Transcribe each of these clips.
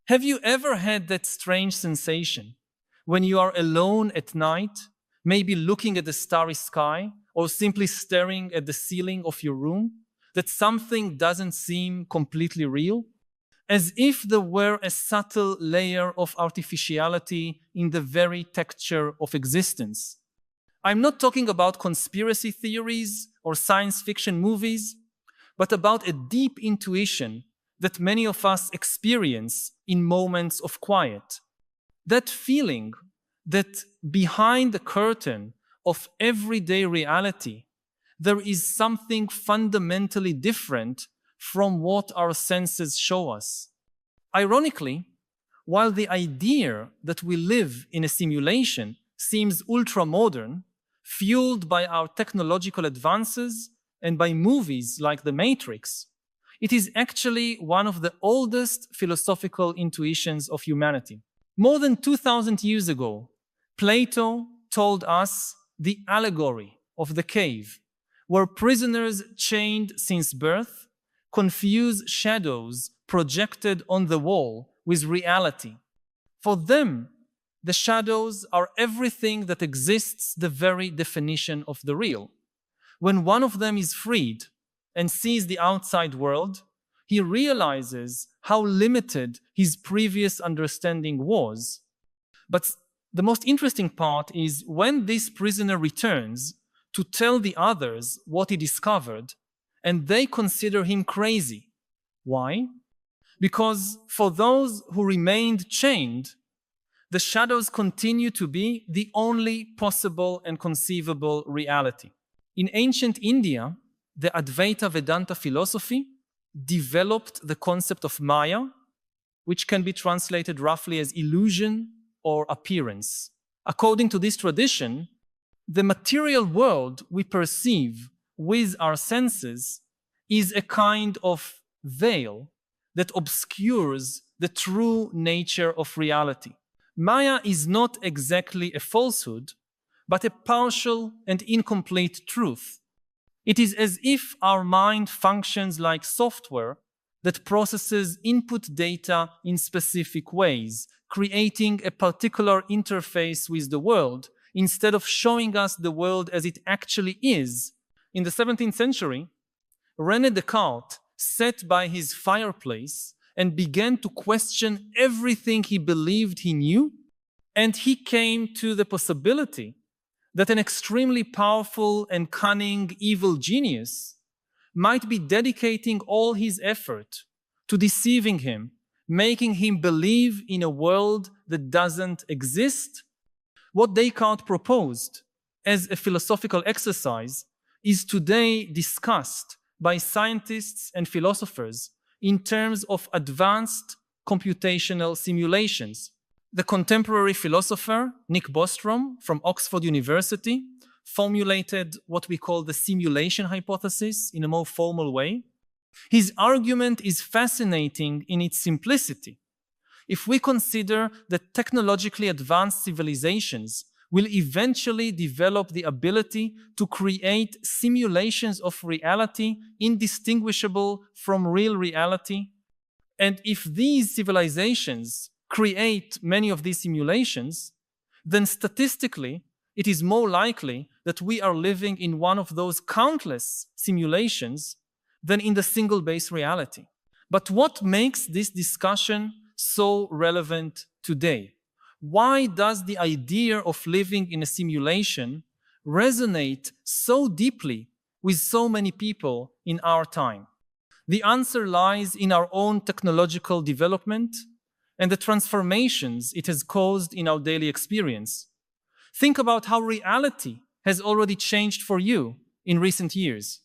Have you ever had that strange sensation when you are alone at night, maybe looking at the starry sky or simply staring at the ceiling of your room, that something doesn't seem completely real? As if there were a subtle layer of artificiality in the very texture of existence. I'm not talking about conspiracy theories or science fiction movies, but about a deep intuition that many of us experience in moments of quiet. That feeling that behind the curtain of everyday reality, there is something fundamentally different from what our senses show us. Ironically, while the idea that we live in a simulation seems ultra-modern, fueled by our technological advances and by movies like The Matrix, it is actually one of the oldest philosophical intuitions of humanity. More than 2,000 years ago, Plato told us the allegory of the cave, where prisoners chained since birth confuse shadows projected on the wall with reality. For them, the shadows are everything that exists, the very definition of the real. When one of them is freed and sees the outside world, he realizes how limited his previous understanding was. But the most interesting part is when this prisoner returns to tell the others what he discovered, and they consider him crazy. Why? Because for those who remained chained, the shadows continue to be the only possible and conceivable reality. In ancient India, the Advaita Vedanta philosophy developed the concept of Maya, which can be translated roughly as illusion or appearance. According to this tradition, the material world we perceive with our senses is a kind of veil that obscures the true nature of reality. Maya is not exactly a falsehood, but a partial and incomplete truth. It is as if our mind functions like software that processes input data in specific ways, creating a particular interface with the world instead of showing us the world as it actually is. In the 17th century, René Descartes sat by his fireplace and began to question everything he believed he knew, and he came to the possibility that an extremely powerful and cunning evil genius might be dedicating all his effort to deceiving him, making him believe in a world that doesn't exist. What Descartes proposed as a philosophical exercise is today discussed by scientists and philosophers in terms of advanced computational simulations. The contemporary philosopher Nick Bostrom from Oxford University formulated what we call the simulation hypothesis in a more formal way. His argument is fascinating in its simplicity. If we consider that technologically advanced civilizations will eventually develop the ability to create simulations of reality indistinguishable from real reality, and if these civilizations create many of these simulations, then statistically, it is more likely that we are living in one of those countless simulations than in the single base reality. But what makes this discussion so relevant today? Why does the idea of living in a simulation resonate so deeply with so many people in our time? The answer lies in our own technological development and the transformations it has caused in our daily experience. Think about how reality has already changed for you in recent years.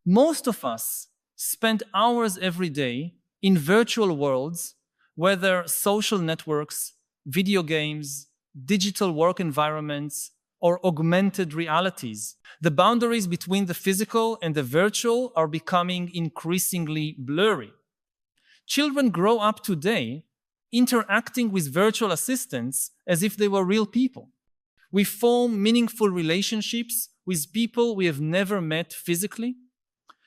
Most of us spend hours every day in virtual worlds, whether social networks, video games, digital work environments, or augmented realities. The boundaries between the physical and the virtual are becoming increasingly blurry. Children grow up today interacting with virtual assistants as if they were real people. We form meaningful relationships with people we have never met physically.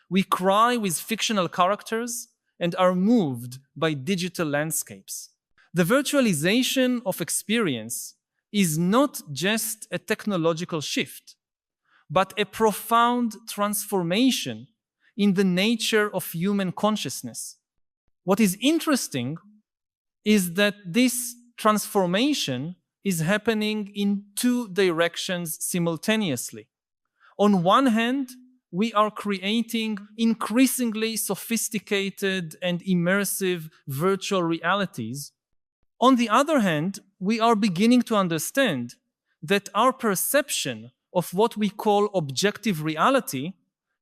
We cry with fictional characters and are moved by digital landscapes. The virtualization of experience is not just a technological shift, but a profound transformation in the nature of human consciousness. What is interesting is that this transformation is happening in two directions simultaneously. On one hand, we are creating increasingly sophisticated and immersive virtual realities. On the other hand, we are beginning to understand that our perception of what we call objective reality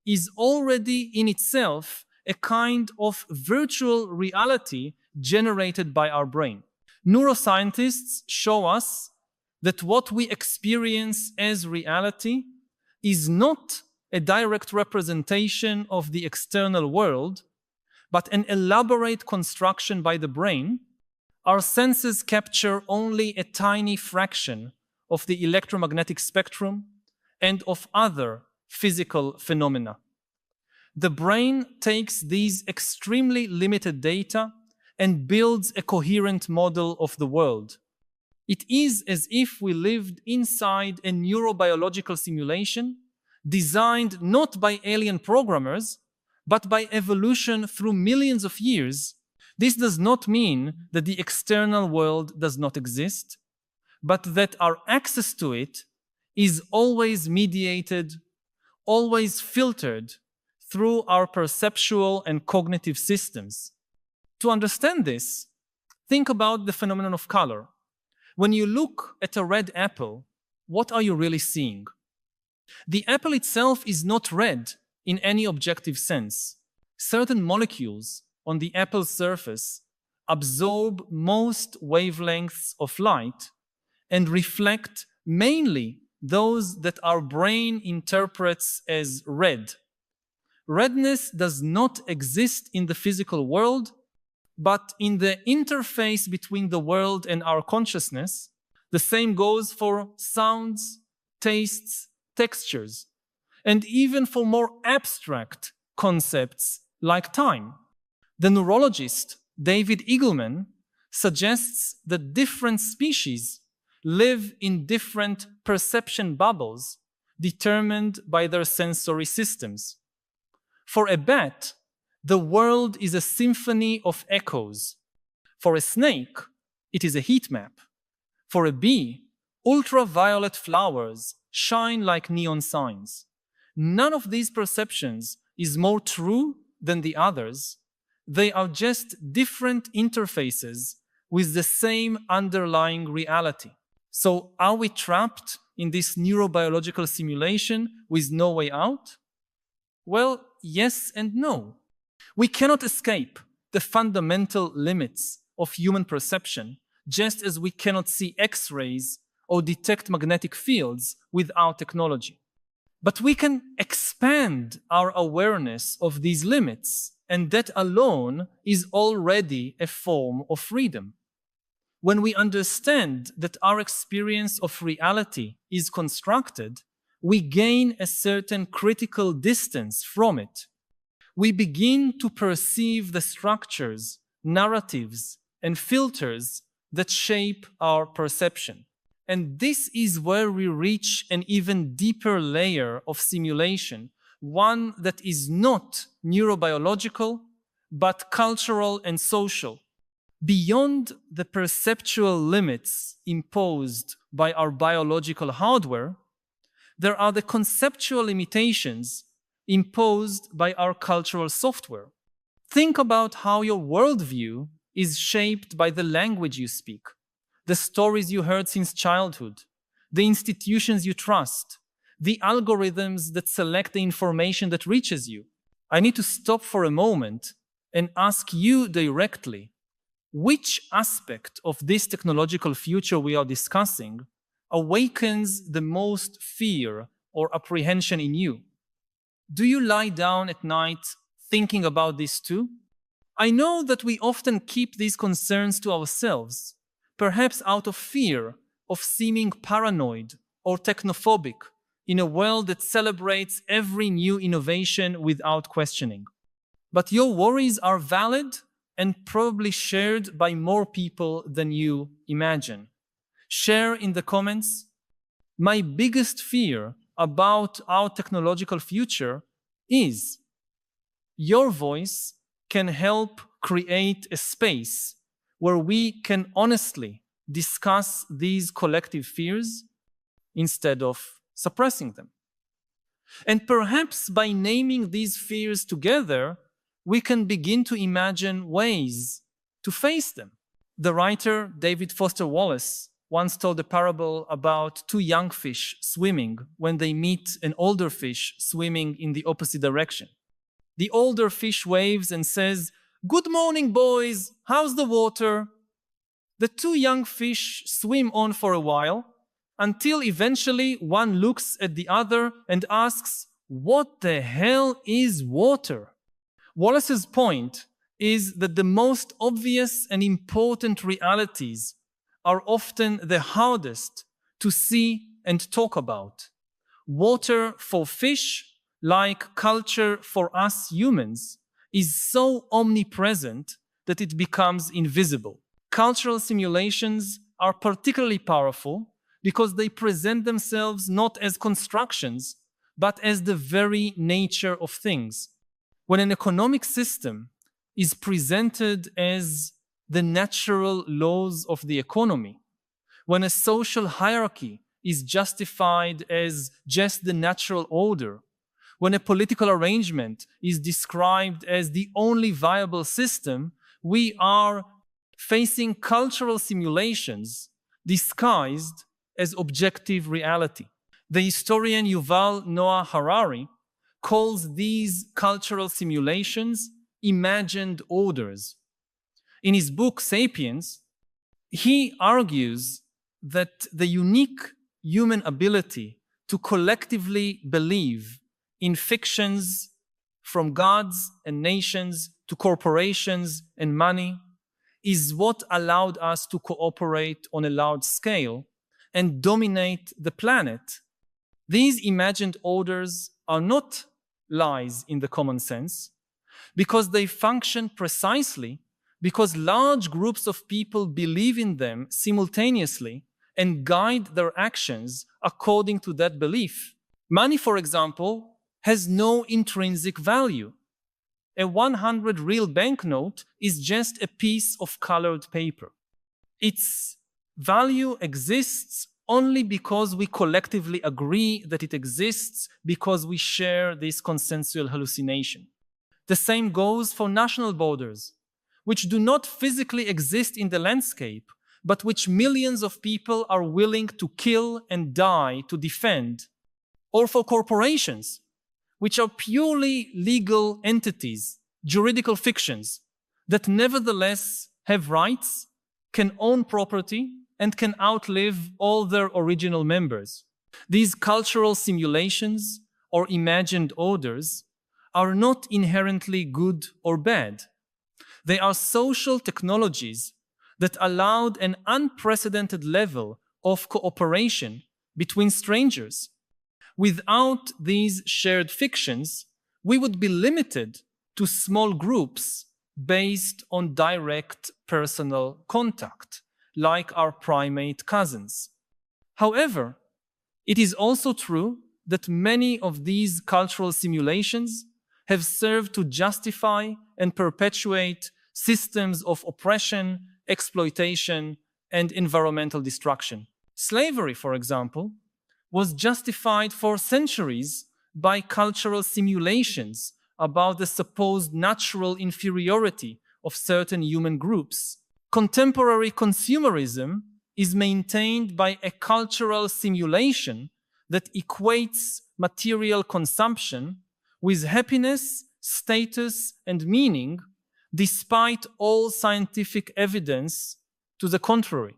is already in itself a kind of virtual reality generated by our brain. Neuroscientists show us that what we experience as reality is not a direct representation of the external world, but an elaborate construction by the brain. Our senses capture only a tiny fraction of the electromagnetic spectrum and of other physical phenomena. The brain takes these extremely limited data and builds a coherent model of the world. It is as if we lived inside a neurobiological simulation designed not by alien programmers, but by evolution through millions of years. This does not mean that the external world does not exist, but that our access to it is always mediated, always filtered through our perceptual and cognitive systems. To understand this, think about the phenomenon of color. When you look at a red apple, what are you really seeing? The apple itself is not red in any objective sense. Certain molecules on the apple's surface absorb most wavelengths of light and reflect mainly those that our brain interprets as red. Redness does not exist in the physical world, but in the interface between the world and our consciousness. The same goes for sounds, tastes, textures, and even for more abstract concepts like time. The neurologist David Eagleman suggests that different species live in different perception bubbles determined by their sensory systems. For a bat, the world is a symphony of echoes. For a snake, it is a heat map. For a bee, ultraviolet flowers shine like neon signs. None of these perceptions is more true than the others. They are just different interfaces with the same underlying reality. So are we trapped in this neurobiological simulation with no way out? Well, yes and no. We cannot escape the fundamental limits of human perception, just as we cannot see X-rays or detect magnetic fields without technology. But we can expand our awareness of these limits, and that alone is already a form of freedom. When we understand that our experience of reality is constructed, we gain a certain critical distance from it. We begin to perceive the structures, narratives, and filters that shape our perception. And this is where we reach an even deeper layer of simulation, one that is not neurobiological, but cultural and social. Beyond the perceptual limits imposed by our biological hardware, there are the conceptual limitations imposed by our cultural software. Think about how your worldview is shaped by the language you speak, the stories you heard since childhood, the institutions you trust, the algorithms that select the information that reaches you. I need to stop for a moment and ask you directly, which aspect of this technological future we are discussing awakens the most fear or apprehension in you? Do you lie down at night thinking about this too? I know that we often keep these concerns to ourselves, perhaps out of fear of seeming paranoid or technophobic in a world that celebrates every new innovation without questioning. But your worries are valid and probably shared by more people than you imagine. Share in the comments. My biggest fear about our technological future is your voice can help create a space where we can honestly discuss these collective fears instead of suppressing them. And perhaps by naming these fears together, we can begin to imagine ways to face them. The writer David Foster Wallace once told a parable about two young fish swimming when they meet an older fish swimming in the opposite direction. The older fish waves and says, "Good morning, boys, how's the water?" The two young fish swim on for a while until eventually one looks at the other and asks, "What the hell is water?" Wallace's point is that the most obvious and important realities are often the hardest to see and talk about. Water for fish, like culture for us humans, is so omnipresent that it becomes invisible. Cultural simulations are particularly powerful because they present themselves not as constructions, but as the very nature of things. When an economic system is presented as the natural laws of the economy, when a social hierarchy is justified as just the natural order, when a political arrangement is described as the only viable system, we are facing cultural simulations disguised as objective reality. The historian Yuval Noah Harari calls these cultural simulations imagined orders. In his book Sapiens, he argues that the unique human ability to collectively believe in fictions, from gods and nations to corporations and money, is what allowed us to cooperate on a large scale and dominate the planet. These imagined orders are not lies in the common sense, because they function precisely because large groups of people believe in them simultaneously and guide their actions according to that belief. Money, for example, has no intrinsic value. A 100 real banknote is just a piece of colored paper. Its value exists only because we collectively agree that it exists because we share this consensual hallucination. The same goes for national borders, which do not physically exist in the landscape, but which millions of people are willing to kill and die to defend. Or for corporations, which are purely legal entities, juridical fictions, that nevertheless have rights, can own property, and can outlive all their original members. These cultural simulations or imagined orders are not inherently good or bad. They are social technologies that allowed an unprecedented level of cooperation between strangers. Without these shared fictions, we would be limited to small groups based on direct personal contact, like our primate cousins. However, it is also true that many of these cultural simulations have served to justify and perpetuate systems of oppression, exploitation, and environmental destruction. Slavery, for example, was justified for centuries by cultural simulations about the supposed natural inferiority of certain human groups. Contemporary consumerism is maintained by a cultural simulation that equates material consumption with happiness, status, and meaning, despite all scientific evidence to the contrary.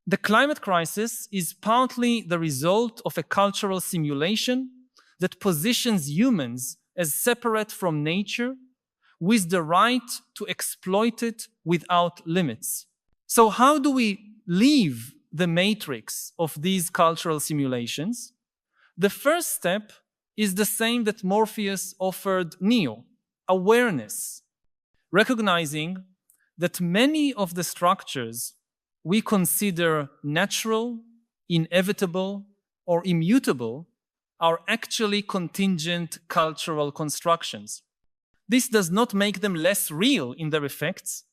The climate crisis is partly the result of a cultural simulation that positions humans as separate from nature with the right to exploit it without limits. So how do we leave the matrix of these cultural simulations? The first step is the same that Morpheus offered Neo: awareness. Recognizing that many of the structures we consider natural, inevitable, or immutable are actually contingent cultural constructions. This does not make them less real in their effects,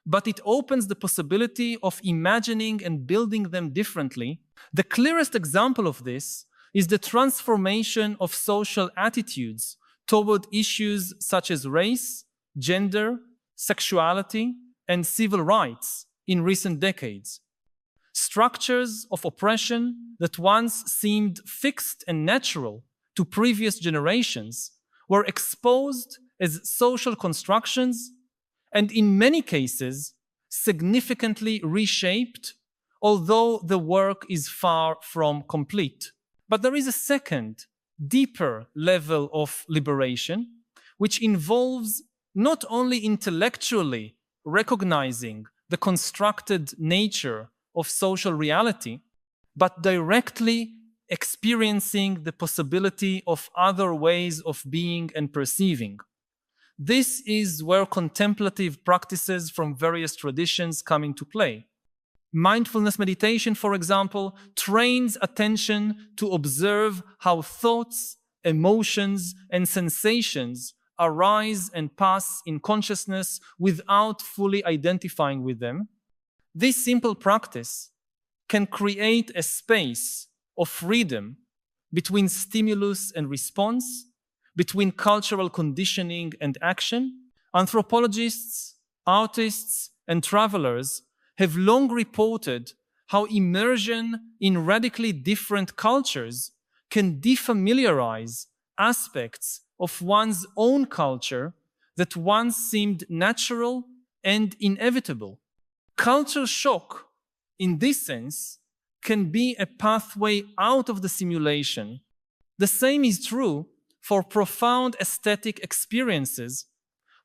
but it opens the possibility of imagining and building them differently. The clearest example of this is the transformation of social attitudes toward issues such as race, gender, sexuality, and civil rights in recent decades. Structures of oppression that once seemed fixed and natural to previous generations were exposed as social constructions and in many cases significantly reshaped, although the work is far from complete. But there is a second, deeper level of liberation, which involves not only intellectually recognizing the constructed nature of social reality, but directly experiencing the possibility of other ways of being and perceiving. This is where contemplative practices from various traditions come into play. Mindfulness meditation, for example, trains attention to observe how thoughts, emotions, and sensations arise and pass in consciousness without fully identifying with them. This simple practice can create a space of freedom between stimulus and response, between cultural conditioning and action. Anthropologists, artists, and travelers have long reported how immersion in radically different cultures can defamiliarize aspects of one's own culture that once seemed natural and inevitable. Culture shock, in this sense, can be a pathway out of the simulation. The same is true for profound aesthetic experiences,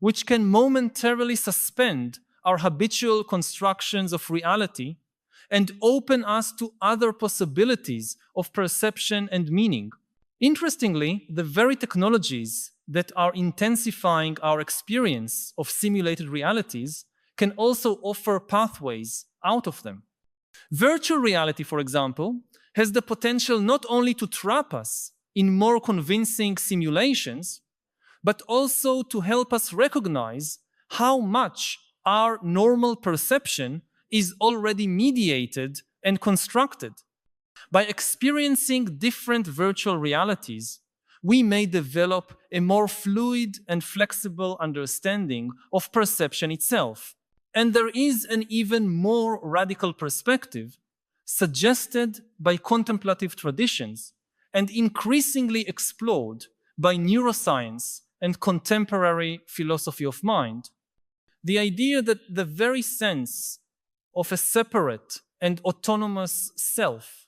which can momentarily suspend our habitual constructions of reality and open us to other possibilities of perception and meaning. Interestingly, the very technologies that are intensifying our experience of simulated realities can also offer pathways out of them. Virtual reality, for example, has the potential not only to trap us in more convincing simulations, but also to help us recognize how much our normal perception is already mediated and constructed. By experiencing different virtual realities, we may develop a more fluid and flexible understanding of perception itself. And there is an even more radical perspective suggested by contemplative traditions and increasingly explored by neuroscience and contemporary philosophy of mind. The idea that the very sense of a separate and autonomous self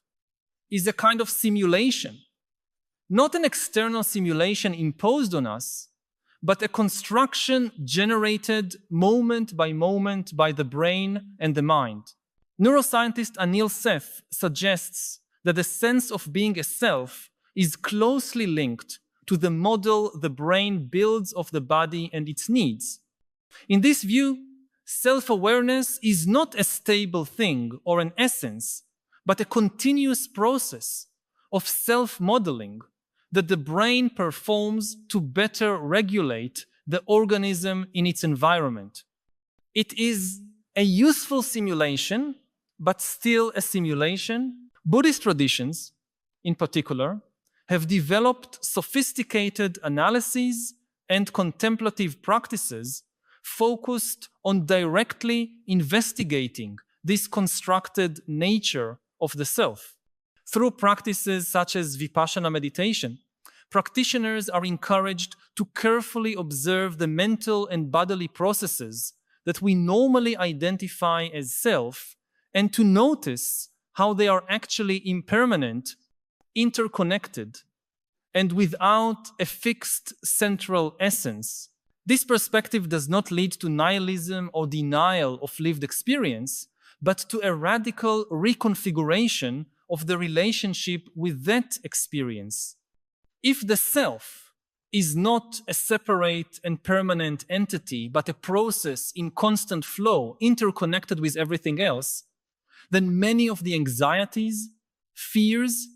is a kind of simulation, not an external simulation imposed on us, but a construction generated moment by the brain and the mind. Neuroscientist Anil Seth suggests that the sense of being a self is closely linked to the model the brain builds of the body and its needs. In this view, self-awareness is not a stable thing or an essence, but a continuous process of self-modeling that the brain performs to better regulate the organism in its environment. It is a useful simulation, but still a simulation. Buddhist traditions, in particular, have developed sophisticated analyses and contemplative practices focused on directly investigating this constructed nature of the self. Through practices such as vipassana meditation, practitioners are encouraged to carefully observe the mental and bodily processes that we normally identify as self and to notice how they are actually impermanent, interconnected, and without a fixed central essence. This perspective does not lead to nihilism or denial of lived experience, but to a radical reconfiguration of the relationship with that experience. If the self is not a separate and permanent entity, but a process in constant flow, interconnected with everything else, then many of the anxieties, fears,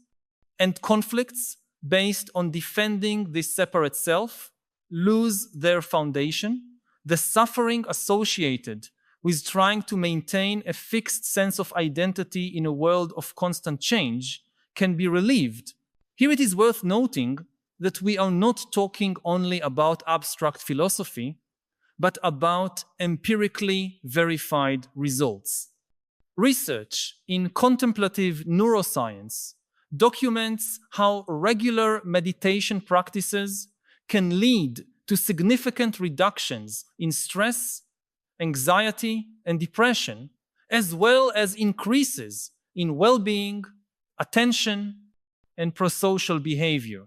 and conflicts based on defending this separate self lose their foundation. The suffering associated with trying to maintain a fixed sense of identity in a world of constant change can be relieved. Here it is worth noting that we are not talking only about abstract philosophy, but about empirically verified results. Research in contemplative neuroscience documents how regular meditation practices can lead to significant reductions in stress, anxiety, and depression, as well as increases in well-being, attention, and prosocial behavior.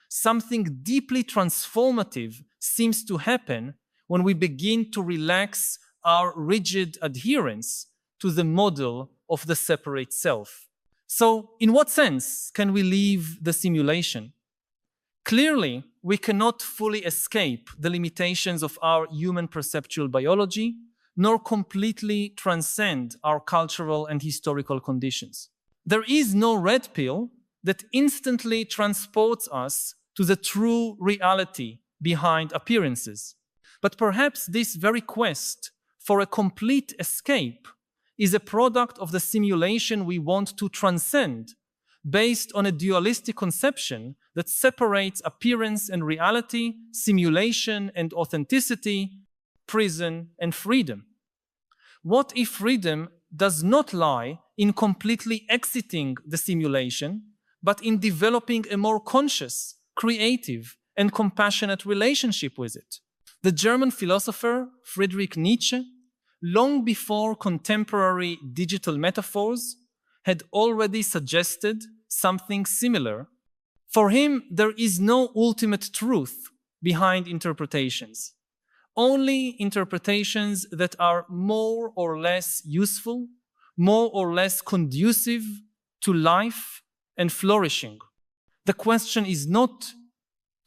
Something deeply transformative seems to happen when we begin to relax our rigid adherence to the model of the separate self. So, in what sense can we leave the simulation? Clearly, we cannot fully escape the limitations of our human perceptual biology, nor completely transcend our cultural and historical conditions. There is no red pill that instantly transports us to the true reality behind appearances. But perhaps this very quest for a complete escape is a product of the simulation we want to transcend, based on a dualistic conception that separates appearance and reality, simulation and authenticity, prison and freedom. What if freedom does not lie in completely exiting the simulation, but in developing a more conscious, creative, and compassionate relationship with it? The German philosopher Friedrich Nietzsche, long before contemporary digital metaphors, had already suggested something similar. For him, there is no ultimate truth behind interpretations, only interpretations that are more or less useful, more or less conducive to life and flourishing. The question is not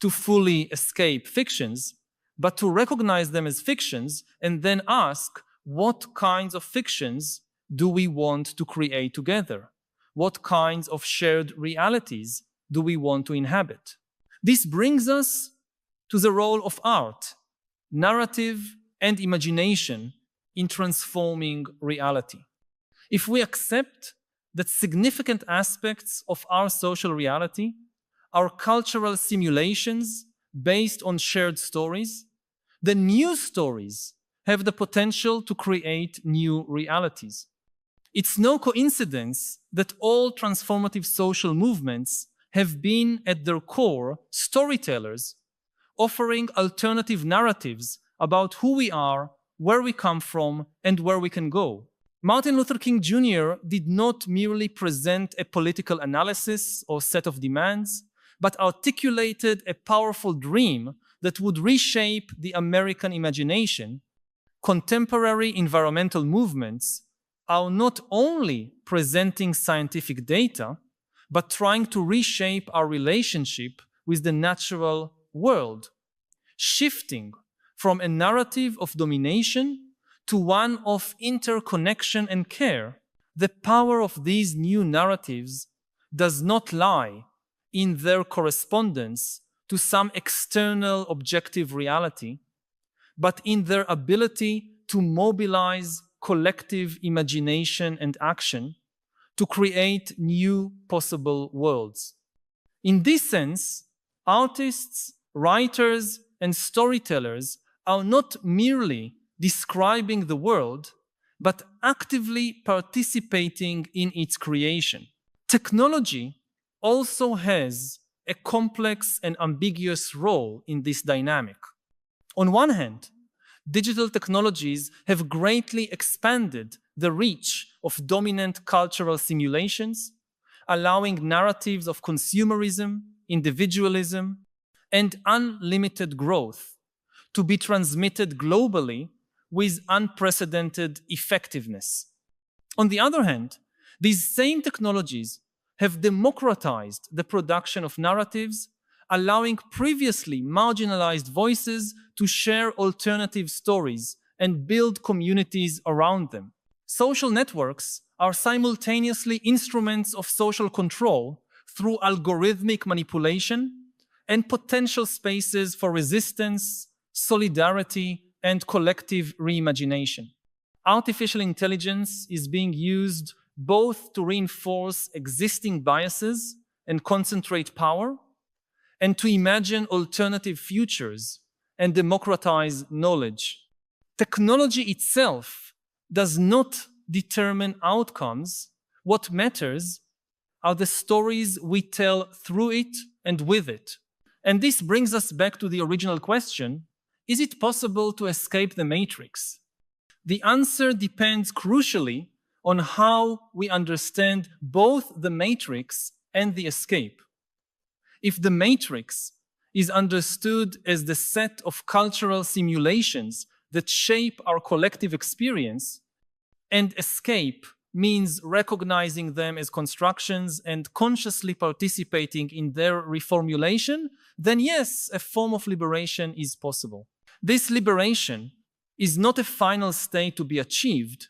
to fully escape fictions, but to recognize them as fictions and then ask, what kinds of fictions do we want to create together? What kinds of shared realities do we want to inhabit? This brings us to the role of art, narrative, and imagination in transforming reality. If we accept that significant aspects of our social reality are cultural simulations based on shared stories, then new stories have the potential to create new realities. It's no coincidence that all transformative social movements have been at their core storytellers, offering alternative narratives about who we are, where we come from, and where we can go. Martin Luther King Jr. did not merely present a political analysis or set of demands, but articulated a powerful dream that would reshape the American imagination. Contemporary environmental movements are not only presenting scientific data, but trying to reshape our relationship with the natural world, shifting from a narrative of domination to one of interconnection and care. The power of these new narratives does not lie in their correspondence to some external objective reality, but in their ability to mobilize collective imagination and action to create new possible worlds. In this sense, artists, writers, and storytellers are not merely describing the world, but actively participating in its creation. Technology also has a complex and ambiguous role in this dynamic. On one hand, digital technologies have greatly expanded the reach of dominant cultural simulations, allowing narratives of consumerism, individualism, and unlimited growth to be transmitted globally with unprecedented effectiveness. On the other hand, these same technologies have democratized the production of narratives, allowing previously marginalized voices to share alternative stories and build communities around them. Social networks are simultaneously instruments of social control through algorithmic manipulation and potential spaces for resistance, solidarity, and collective reimagination. Artificial intelligence is being used both to reinforce existing biases and concentrate power, and to imagine alternative futures and democratize knowledge. Technology itself does not determine outcomes. What matters are the stories we tell through it and with it. And this brings us back to the original question: is it possible to escape the matrix? The answer depends crucially on how we understand both the matrix and the escape. If the matrix is understood as the set of cultural simulations that shape our collective experience, and escape means recognizing them as constructions and consciously participating in their reformulation, then yes, a form of liberation is possible. This liberation is not a final state to be achieved,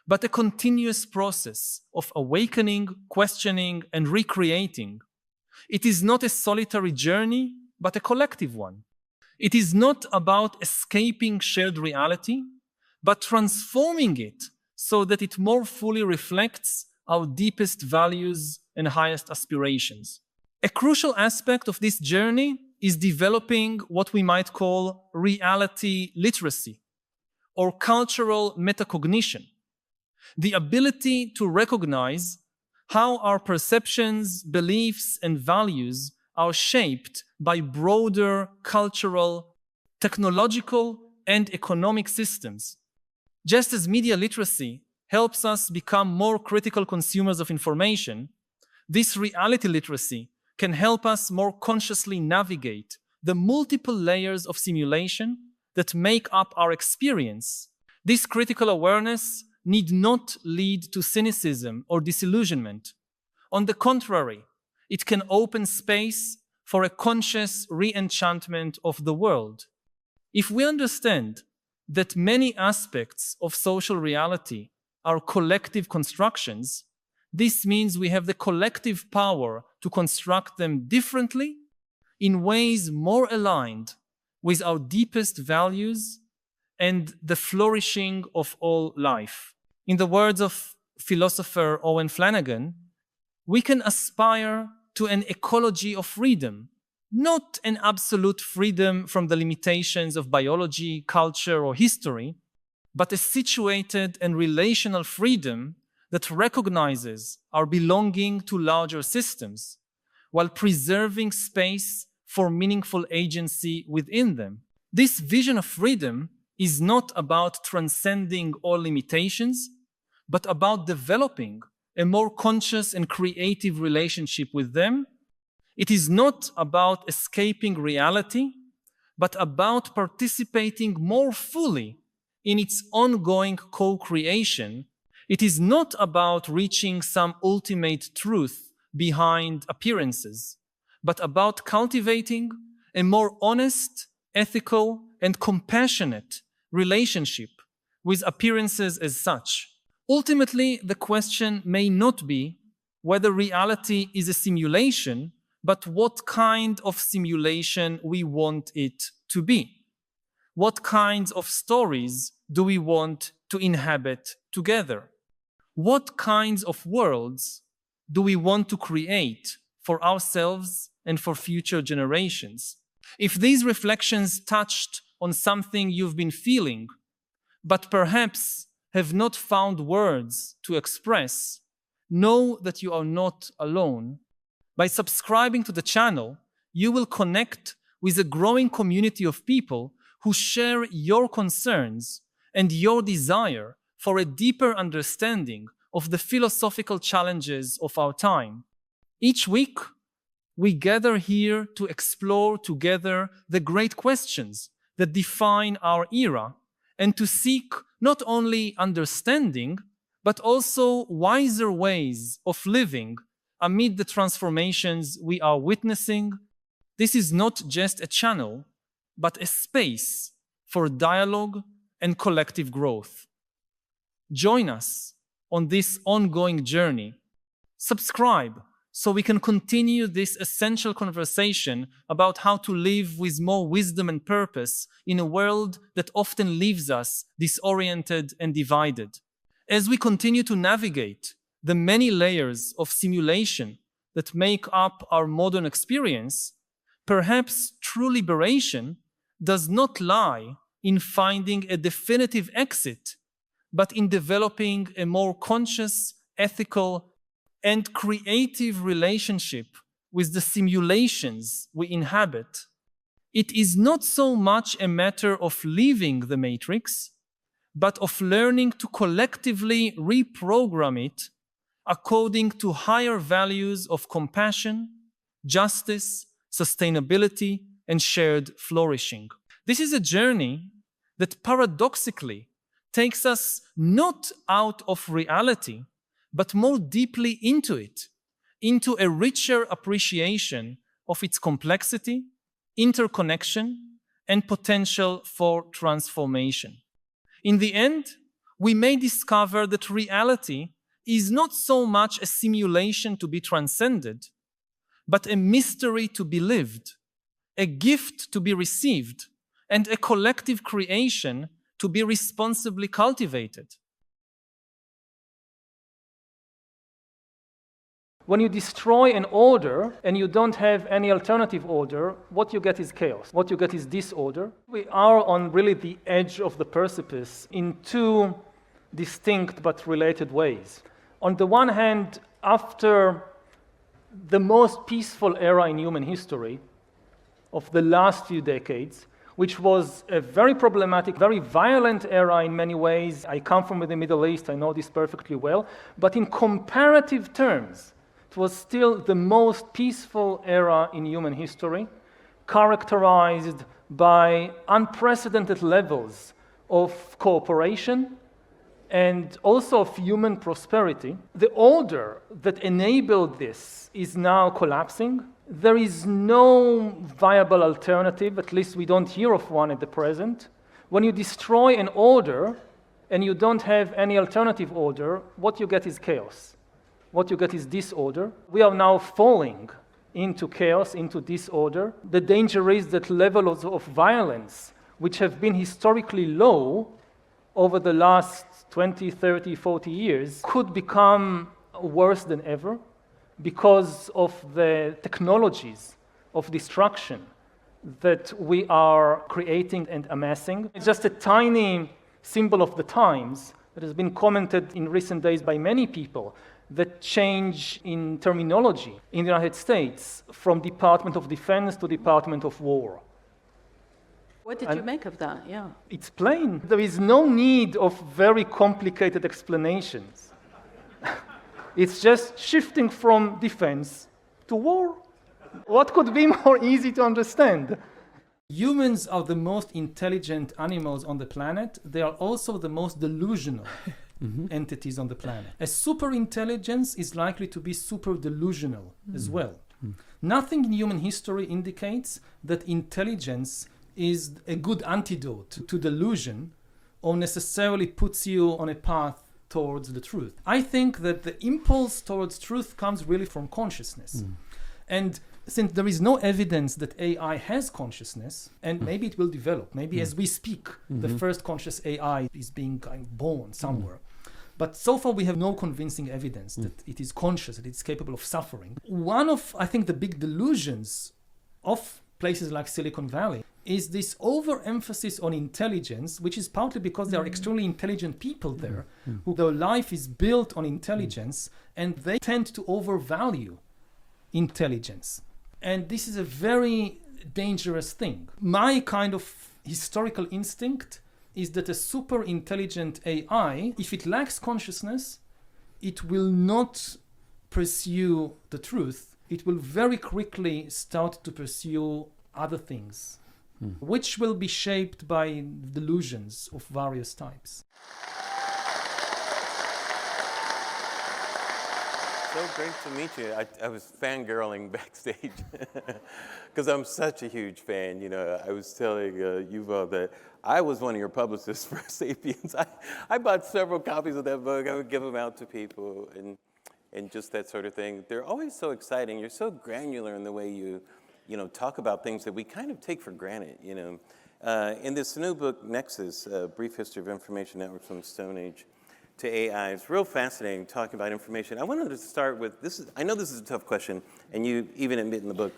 but a continuous process of awakening, questioning, and recreating. It is not a solitary journey, but a collective one. It is not about escaping shared reality, but transforming it so that it more fully reflects our deepest values and highest aspirations. A crucial aspect of this journey is developing what we might call reality literacy, or cultural metacognition, the ability to recognize how our perceptions, beliefs, and values are shaped by broader cultural, technological, and economic systems. Just as media literacy helps us become more critical consumers of information, this reality literacy can help us more consciously navigate the multiple layers of simulation that make up our experience. This critical awareness need not lead to cynicism or disillusionment. On the contrary, it can open space for a conscious re-enchantment of the world. If we understand that many aspects of social reality are collective constructions, this means we have the collective power to construct them differently in ways more aligned with our deepest values and the flourishing of all life. In the words of philosopher Owen Flanagan, we can aspire to an ecology of freedom, not an absolute freedom from the limitations of biology, culture, or history, but a situated and relational freedom that recognizes our belonging to larger systems, while preserving space for meaningful agency within them. This vision of freedom is not about transcending all limitations, but about developing a more conscious and creative relationship with them. It is not about escaping reality, but about participating more fully in its ongoing co-creation. It is not about reaching some ultimate truth behind appearances, but about cultivating a more honest, ethical, and compassionate relationship with appearances as such. Ultimately, the question may not be whether reality is a simulation, but what kind of simulation we want it to be. What kinds of stories do we want to inhabit together? What kinds of worlds do we want to create for ourselves and for future generations? If these reflections touched on something you've been feeling, but perhaps have not found words to express, know that you are not alone. By subscribing to the channel, you will connect with a growing community of people who share your concerns and your desire for a deeper understanding of the philosophical challenges of our time. Each week, we gather here to explore together the great questions that define our era and to seek not only understanding, but also wiser ways of living amid the transformations we are witnessing This is not just a channel, but a space for dialogue and collective growth. Join us on this ongoing journey. Subscribe so we can continue this essential conversation about how to live with more wisdom and purpose in a world that often leaves us disoriented and divided. As we continue to navigate the many layers of simulation that make up our modern experience, perhaps true liberation does not lie in finding a definitive exit, but in developing a more conscious, ethical, and creative relationship with the simulations we inhabit. It is not so much a matter of leaving the matrix, but of learning to collectively reprogram it according to higher values of compassion, justice, sustainability, and shared flourishing. This is a journey that paradoxically takes us not out of reality, but more deeply into it, into a richer appreciation of its complexity, interconnection, and potential for transformation. In the end, we may discover that reality is not so much a simulation to be transcended, but a mystery to be lived, a gift to be received, and a collective creation to be responsibly cultivated. When you destroy an order and you don't have any alternative order, what you get is chaos. What you get is disorder. We are on really the edge of the precipice in two distinct but related ways. On the one hand, after the most peaceful era in human history of the last few decades, which was a very problematic, very violent era in many ways. I come from the Middle East, I know this perfectly well, but in comparative terms, it was still the most peaceful era in human history, characterized by unprecedented levels of cooperation and also of human prosperity. The order that enabled this is now collapsing. There is no viable alternative, at least we don't hear of one at the present. When you destroy an order and you don't have any alternative order, what you get is chaos. What you get is disorder. We are now falling into chaos, into disorder. The danger is that levels of violence, which have been historically low over the last 20, 30, 40 years, could become worse than ever because of the technologies of destruction that we are creating and amassing. It's just a tiny symbol of the times that has been commented in recent days by many people, that change in terminology in the United States from Department of Defense to Department of War. What did you make of that? Yeah. It's plain. There is no need of very complicated explanations. It's just shifting from defense to war. What could be more easy to understand? Humans are the most intelligent animals on the planet. They are also the most delusional entities on the planet. A super intelligence is likely to be super delusional as well. Nothing in human history indicates that intelligence is a good antidote to delusion or necessarily puts you on a path towards the truth. I think that the impulse towards truth comes really from consciousness. And since there is no evidence that AI has consciousness, and maybe it will develop, maybe as we speak, the first conscious AI is being kind of born somewhere. But so far we have no convincing evidence that it is conscious, that it's capable of suffering. One of, I think, the big delusions of places like Silicon Valley is this overemphasis on intelligence, which is partly because there are extremely intelligent people there, who their life is built on intelligence, and they tend to overvalue intelligence. And this is a very dangerous thing. My kind of historical instinct is that a super intelligent AI, if it lacks consciousness, it will not pursue the truth. It will very quickly start to pursue other things, which will be shaped by delusions of various types. so great to meet you. I was fangirling backstage because I'm such a huge fan. You know, I was telling Yuval that I was one of your publicists for *Sapiens*. I bought several copies of that book. I would give them out to people and just that sort of thing. They're always so exciting. You're so granular in the way you talk about things that we kind of take for granted. You know, in this new book, Nexus: Brief History of Information Networks from the Stone Age to AI. It's real fascinating talking about information. I wanted to start with this. I know this is a tough question, and you even admit in the book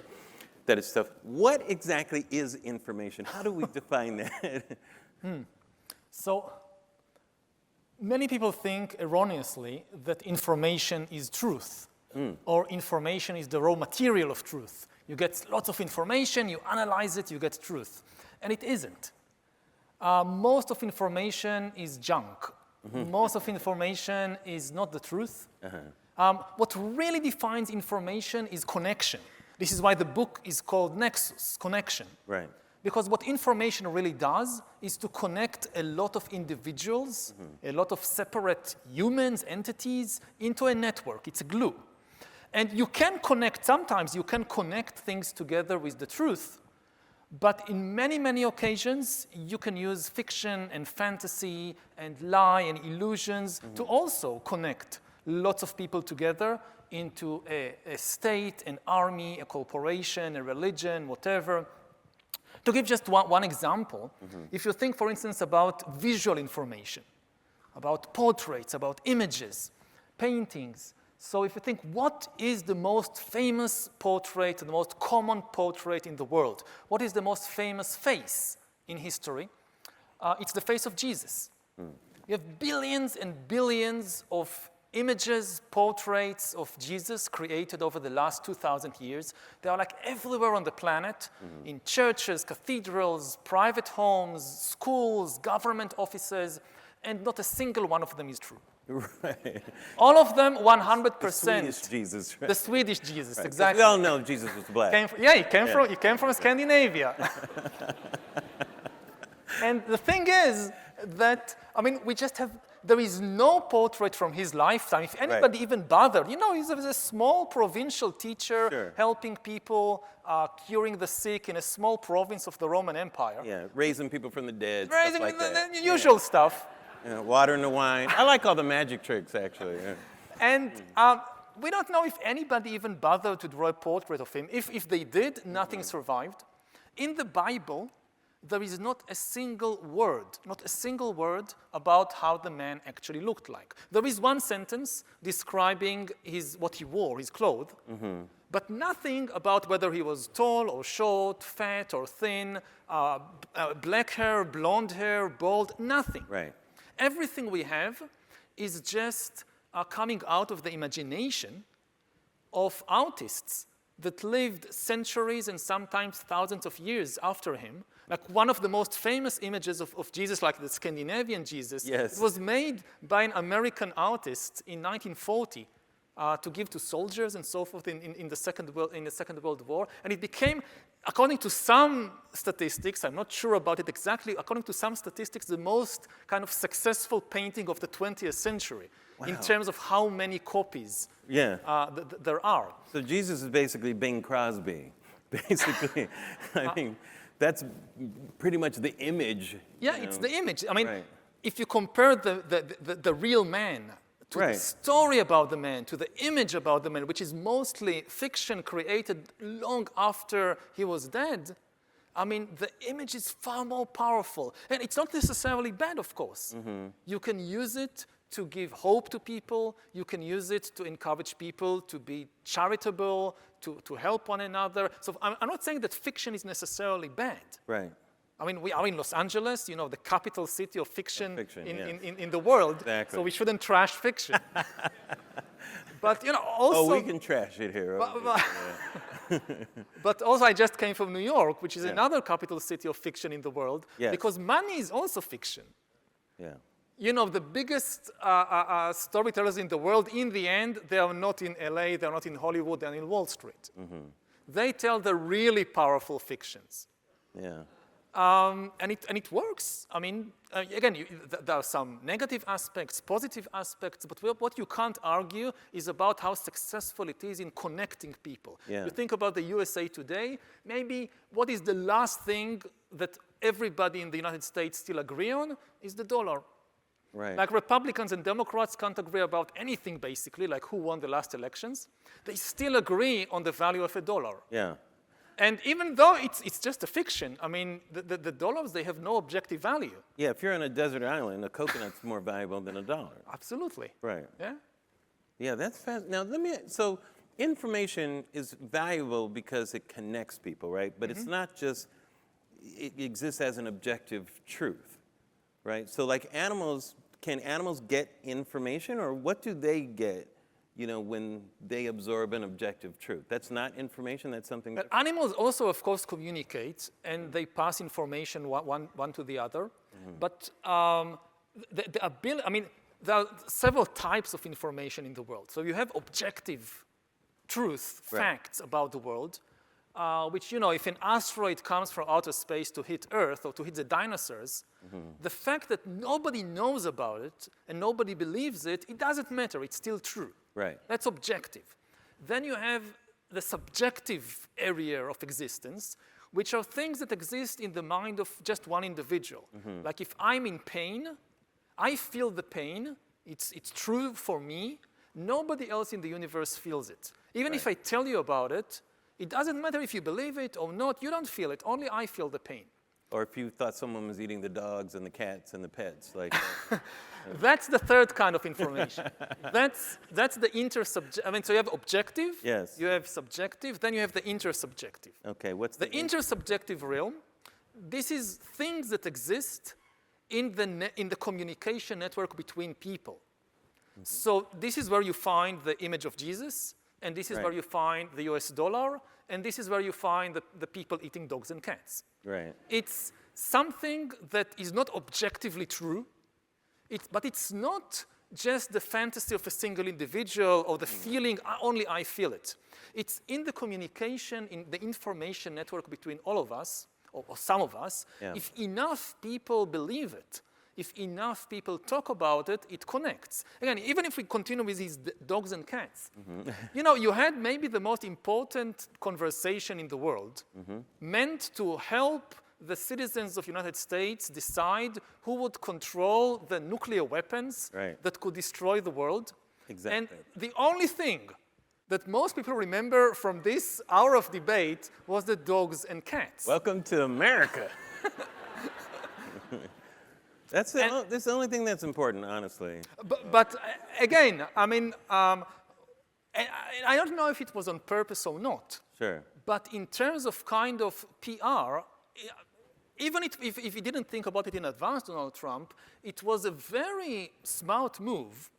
that it's tough. What exactly is information? How do we define that? So many people think erroneously that information is truth, or information is the raw material of truth. You get lots of information, you analyze it, you get truth. And it isn't. Most of information is junk. Most of information is not the truth. What really defines information is connection. This is why the book is called Nexus, connection. Right. Because what information really does is to connect a lot of individuals, a lot of separate humans, entities, into a network. It's a glue. And you can connect, sometimes you can connect things together with the truth, but in many, many occasions, you can use fiction and fantasy and lie and illusions to also connect lots of people together into a state, an army, a corporation, a religion, whatever. To give just one example, if you think, for instance, about visual information, about portraits, about images, paintings. So if you think, what is the most famous portrait, the most common portrait in the world? What is the most famous face in history? It's the face of Jesus. You have billions and billions of images, portraits of Jesus created over the last 2,000 years. They are like everywhere on the planet, in churches, cathedrals, private homes, schools, government offices, and not a single one of them is true. Right. All of them, 100%. The Swedish Jesus. Right? The Swedish Jesus, Right. exactly. We all know Jesus was black. He came from Scandinavia. And the thing is that, I mean, there is no portrait from his lifetime. If anybody even bothered, he's a small provincial teacher helping people, curing the sick in a small province of the Roman Empire. Yeah, raising people from the dead, Raising stuff like the usual stuff. Water in the wine. I like all the magic tricks, actually. Yeah. And we don't know if anybody even bothered to draw a portrait of him. If they did, nothing survived. In the Bible, there is not a single word about how the man actually looked like. There is one sentence describing what he wore, his clothes, but nothing about whether he was tall or short, fat or thin, black hair, blonde hair, bald, nothing. Right. Everything we have is just coming out of the imagination of artists that lived centuries and sometimes thousands of years after him. Like one of the most famous images of Jesus, like the Scandinavian Jesus, Yes. it was made by an American artist in 1940 to give to soldiers and so forth in the Second World War. And it became, according to some statistics, I'm not sure about it exactly, according to some statistics, the most kind of successful painting of the 20th century in terms of how many copies there are. So Jesus is basically Bing Crosby, basically. I mean, that's pretty much the image. Yeah, it's the image. I mean, if you compare the real man to the story about the man, to the image about the man, which is mostly fiction created long after he was dead, I mean, the image is far more powerful. And it's not necessarily bad, of course. You can use it to give hope to people. You can use it to encourage people to be charitable, to help one another. So I'm not saying that fiction is necessarily bad. Right. I mean, we are in Los Angeles, the capital city of fiction, in the world. Exactly. So we shouldn't trash fiction. But, also... Oh, we can trash it here. But also, I just came from New York, which is another capital city of fiction in the world, because money is also fiction. Yeah. The biggest storytellers in the world, in the end, they are not in LA, they're not in Hollywood, they're in Wall Street. They tell the really powerful fictions. Yeah. And it works. I mean, again, there are some negative aspects, positive aspects, but what you can't argue is about how successful it is in connecting people. Yeah. You think about the USA today, maybe what is the last thing that everybody in the United States still agree on is the dollar. Right. Like Republicans and Democrats can't agree about anything, basically, like who won the last elections. They still agree on the value of a dollar. Yeah. And even though it's just a fiction, I mean, the dollars, they have no objective value. Yeah, if you're on a desert island, a coconut's more valuable than a dollar. Absolutely. Right. Yeah. Yeah, that's fast. Now, so information is valuable because it connects people, right? But it's not just, it exists as an objective truth, right? So like animals, can animals get information, or what do they get, when they absorb an objective truth? That's not information, that's something But animals also, of course, communicate, and they pass information one to the other. But the ability, I mean, there are several types of information in the world. So you have objective truth, facts about the world, which, if an asteroid comes from outer space to hit Earth or to hit the dinosaurs, the fact that nobody knows about it and nobody believes it, it doesn't matter, it's still true. Right. That's objective. Then you have the subjective area of existence, which are things that exist in the mind of just one individual. Like if I'm in pain, I feel the pain, it's true for me, nobody else in the universe feels it. Even if I tell you about it, it doesn't matter if you believe it or not, you don't feel it, only I feel the pain. Or if you thought someone was eating the dogs and the cats and the pets, like... That's the third kind of information. That's the intersubjective. I mean, so you have objective, Yes. you have subjective, then you have the intersubjective. Okay, what's The intersubjective realm, this is things that exist in the communication network between people. So this is where you find the image of Jesus, and this is where you find the US dollar, and this is where you find the people eating dogs and cats. Right. It's something that is not objectively true, but it's not just the fantasy of a single individual or the feeling, only I feel it. It's in the communication, in the information network between all of us, or some of us. Yeah. If enough people believe it, if enough people talk about it, it connects. Again, even if we continue with these dogs and cats, you had maybe the most important conversation in the world, meant to help the citizens of the United States decide who would control the nuclear weapons that could destroy the world. Exactly. And the only thing that most people remember from this hour of debate was the dogs and cats. Welcome to America. That's the only thing that's important, honestly. But again, I mean, I don't know if it was on purpose or not. Sure. But in terms of kind of PR, even if he didn't think about it in advance, Donald Trump, it was a very smart move.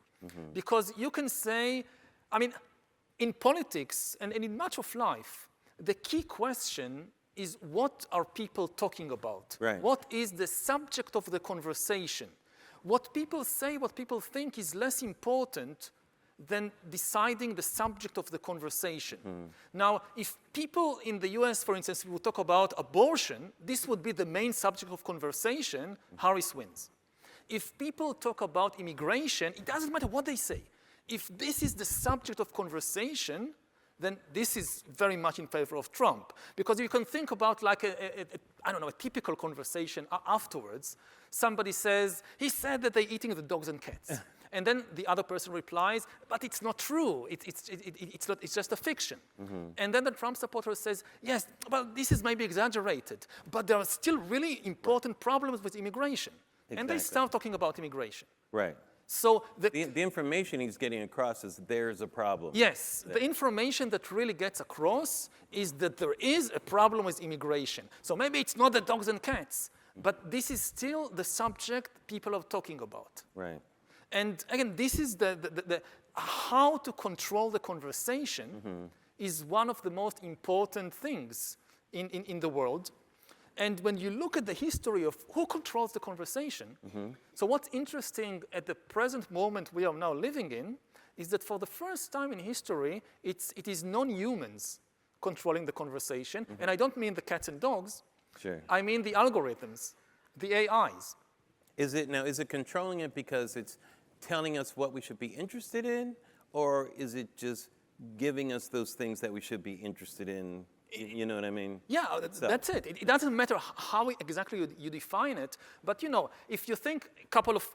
Because you can say, I mean, in politics and in much of life, the key question is what are people talking about? Right. What is the subject of the conversation? What people say, what people think is less important than deciding the subject of the conversation. Now, if people in the US, for instance, would talk about abortion, this would be the main subject of conversation, Harris wins. If people talk about immigration, it doesn't matter what they say. If this is the subject of conversation, then this is very much in favor of Trump. Because you can think about like a typical conversation afterwards. Somebody says, he said that they're eating the dogs and cats. And then the other person replies, but it's not true. It's just a fiction. And then the Trump supporter says, yes, well, this is maybe exaggerated, but there are still really important problems with immigration. And they start talking about immigration. Right. So the information he's getting across is there's a problem. Yes, the information that really gets across is that there is a problem with immigration. So maybe it's not the dogs and cats, but this is still the subject people are talking about. Right. And again, this is the how to control the conversation is one of the most important things in the world. And when you look at the history of who controls the conversation, so what's interesting at the present moment we are now living in is that for the first time in history, it is non-humans controlling the conversation. And I don't mean the cats and dogs. Sure. I mean the algorithms, the AIs. Is it controlling it because it's telling us what we should be interested in, or is it just giving us those things that we should be interested in? You know what I mean? Yeah, that's it. It doesn't matter how exactly you define it, but if you think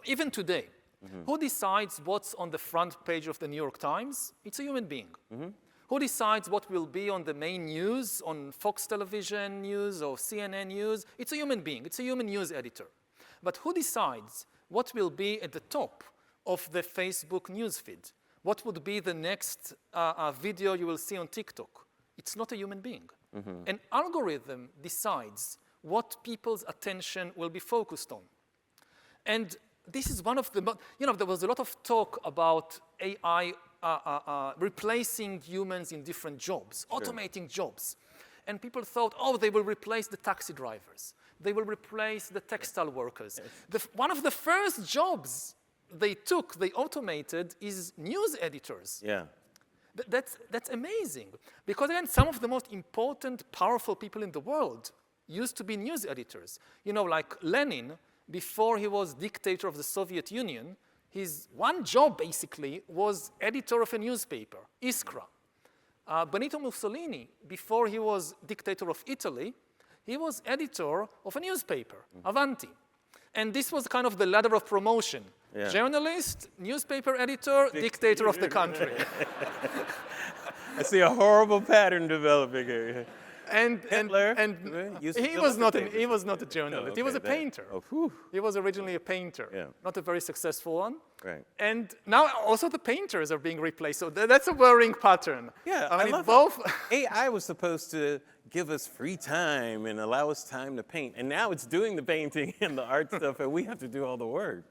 even today, who decides what's on the front page of the New York Times? It's a human being. Who decides what will be on the main news, on Fox Television News or CNN News? It's a human being. It's a human news editor. But who decides what will be at the top of the Facebook newsfeed? What would be the next video you will see on TikTok? It's not a human being. An algorithm decides what people's attention will be focused on. And this is one of the, there was a lot of talk about AI replacing humans in different jobs, automating jobs. And people thought, they will replace the taxi drivers. They will replace the textile workers. One of the first jobs they automated is news editors. Yeah. That's amazing. Because again, some of the most important, powerful people in the world used to be news editors. Like Lenin, before he was dictator of the Soviet Union, his one job basically was editor of a newspaper, Iskra. Benito Mussolini, before he was dictator of Italy, he was editor of a newspaper, Avanti. And this was kind of the ladder of promotion. Yeah. Journalist, newspaper editor, dictator of the country. I see a horrible pattern developing here. And he was not a journalist. No, he was a painter. Oh, he was originally a painter, not a very successful one. Right. And now also the painters are being replaced. So that's a worrying pattern. Yeah, I mean, love both. AI was supposed to give us free time and allow us time to paint, and now it's doing the painting and the art stuff, and we have to do all the work.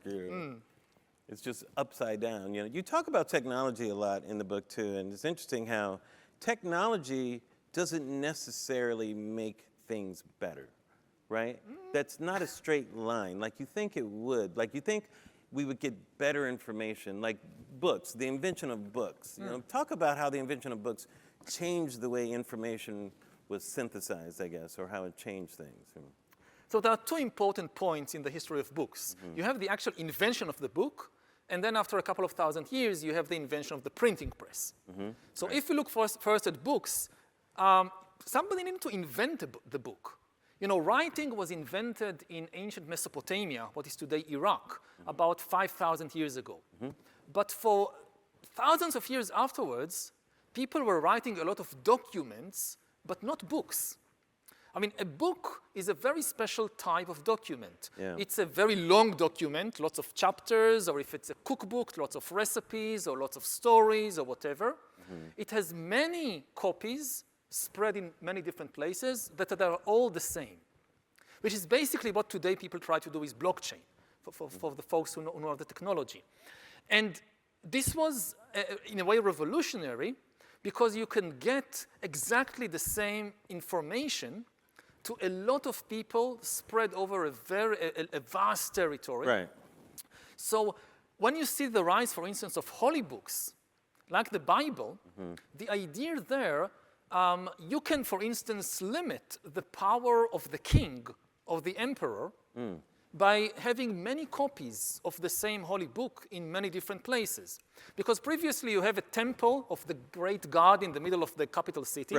It's just upside down. You talk about technology a lot in the book too, and it's interesting how technology doesn't necessarily make things better, right? That's not a straight line like you think it would. Like you think we would get better information, like books, the invention of books. Talk about how the invention of books changed the way information was synthesized, I guess, or how it changed things. So there are two important points in the history of books. You have the actual invention of the book, and then after a couple of thousand years, you have the invention of the printing press. So if you look first at books, somebody needed to invent the book. Writing was invented in ancient Mesopotamia, what is today Iraq, about 5,000 years ago. But for thousands of years afterwards, people were writing a lot of documents, but not books. I mean, a book is a very special type of document. Yeah. It's a very long document, lots of chapters, or if it's a cookbook, lots of recipes, or lots of stories, or whatever. It has many copies spread in many different places that are all the same, which is basically what today people try to do with blockchain, for the folks who know the technology. And this was, in a way, revolutionary, because you can get exactly the same information to a lot of people spread over a vast territory. Right. So when you see the rise, for instance, of holy books, like the Bible, the idea there, you can, for instance, limit the power of the king, of the emperor, by having many copies of the same holy book in many different places. Because previously you have a temple of the great god in the middle of the capital city,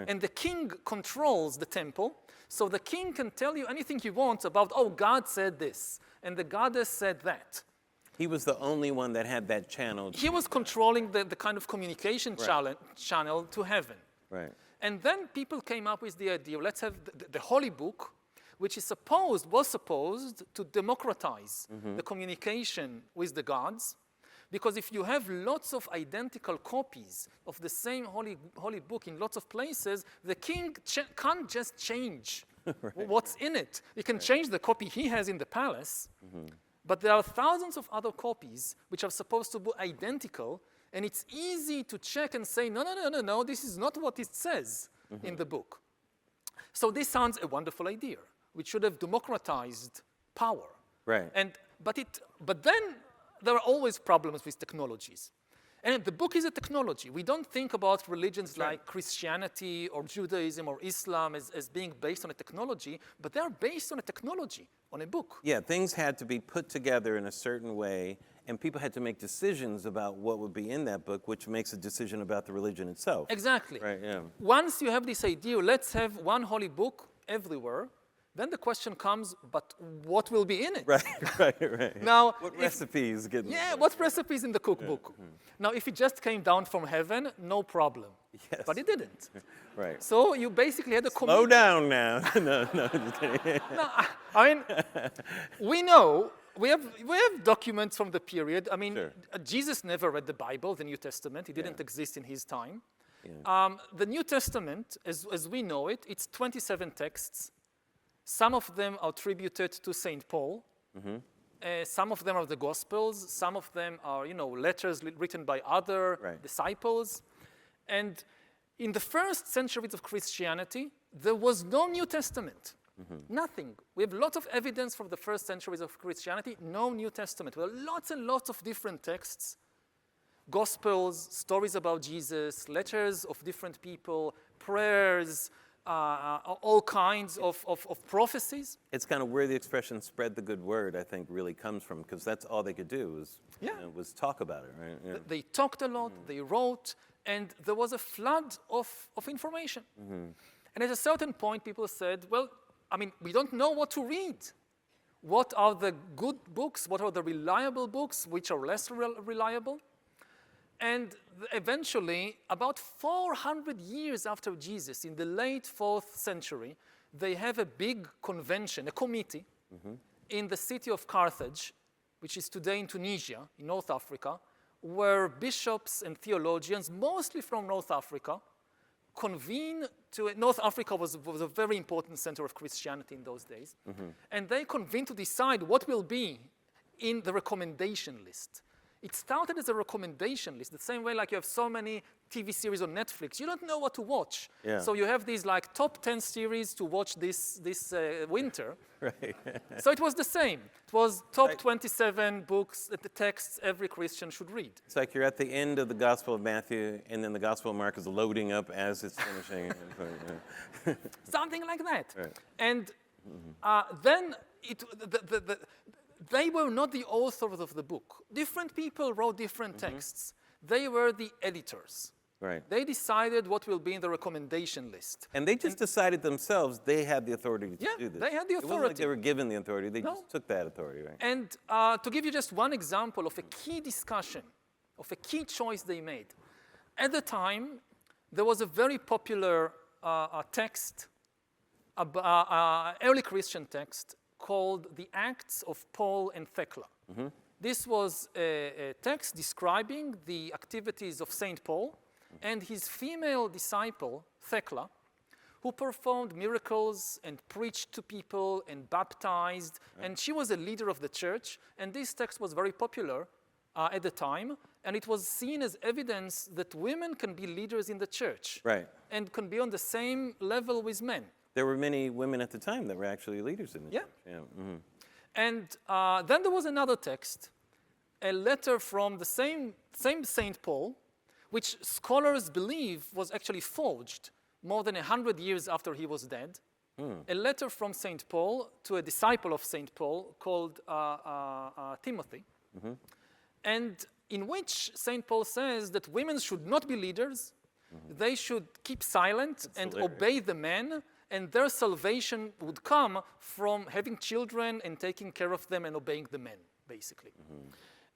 and the king controls the temple, so the king can tell you anything he wants about, God said this, and the goddess said that. He was the only one that had that channel. He was controlling the kind of communication channel to heaven. Right. And then people came up with the idea, let's have the holy book, which was supposed to democratize the communication with the gods. Because if you have lots of identical copies of the same holy book in lots of places, the king can't just change what's in it. He can change the copy he has in the palace, but there are thousands of other copies which are supposed to be identical, and it's easy to check and say, no, this is not what it says in the book. So this sounds a wonderful idea, which should have democratized power. Right. But then there are always problems with technologies. And the book is a technology. We don't think about religions like Christianity or Judaism or Islam as being based on a technology, but they're based on a technology, on a book. Yeah, things had to be put together in a certain way, and people had to make decisions about what would be in that book, which makes a decision about the religion itself. Exactly. Right, yeah. Once you have this idea, let's have one holy book everywhere, then the question comes, but what will be in it? Right. Now, what recipes get in Yeah, the what recipes in the cookbook? Now, if it just came down from heaven, no problem. Yes. But it didn't. Right. So you basically had a Slow committee. down now. no, just kidding. No, I mean, we know, we have documents from the period. I mean, Sure. Jesus never read the Bible, the New Testament. It didn't exist in his time. The New Testament, as we know it, it's 27 texts. Some of them are attributed to St. Paul. Some of them are the Gospels. Some of them are, letters written by other disciples. And in the first centuries of Christianity, there was no New Testament. Nothing. We have lots of evidence from the first centuries of Christianity, no New Testament. Well, lots and lots of different texts, Gospels, stories about Jesus, letters of different people, prayers, all kinds of prophecies. It's kind of where the expression "spread the good word," I think, really comes from, because that's all they could do was talk about it, right? Yeah. They talked a lot, they wrote, and there was a flood of information. And at a certain point, people said, well, I mean, we don't know what to read. What are the good books? What are the reliable books? Which are less reliable? And eventually, about 400 years after Jesus, in the late 4th century, they have a big convention, a committee, in the city of Carthage, which is today in Tunisia, in North Africa, where bishops and theologians, mostly from North Africa, convene to North Africa was a very important center of Christianity in those days. And they convene to decide what will be in the recommendation list. It started as a recommendation list, the same way like you have so many TV series on Netflix. You don't know what to watch. Yeah. So you have these like top 10 series to watch this winter. Right. So it was the same. It was top 27 books, the texts every Christian should read. It's like you're at the end of the Gospel of Matthew, and then the Gospel of Mark is loading up as it's finishing. Something like that. Right. And then they were not the authors of the book. Different people wrote different texts. They were the editors. Right. They decided what will be in the recommendation list. And they just decided themselves they had the authority to do this. they had the It wasn't like authority. they were given the authority. They just took that authority, right? And to give you just one example of a key discussion, of a key choice they made. At the time, there was a very popular text, early Christian text, called The Acts of Paul and Thecla. This was a text describing the activities of St. Paul and his female disciple, Thecla, who performed miracles and preached to people and baptized, and she was a leader of the church, and this text was very popular at the time, and it was seen as evidence that women can be leaders in the church. Right. And can be on the same level with men. There were many women at the time that were actually leaders in the church. Yeah. And then there was another text, a letter from the same St. Paul, which scholars believe was actually forged more than 100 years after he was dead. A letter from St. Paul to a disciple of St. Paul called Timothy, and in which St. Paul says that women should not be leaders, they should keep silent and obey the men, and their salvation would come from having children and taking care of them and obeying the men, basically.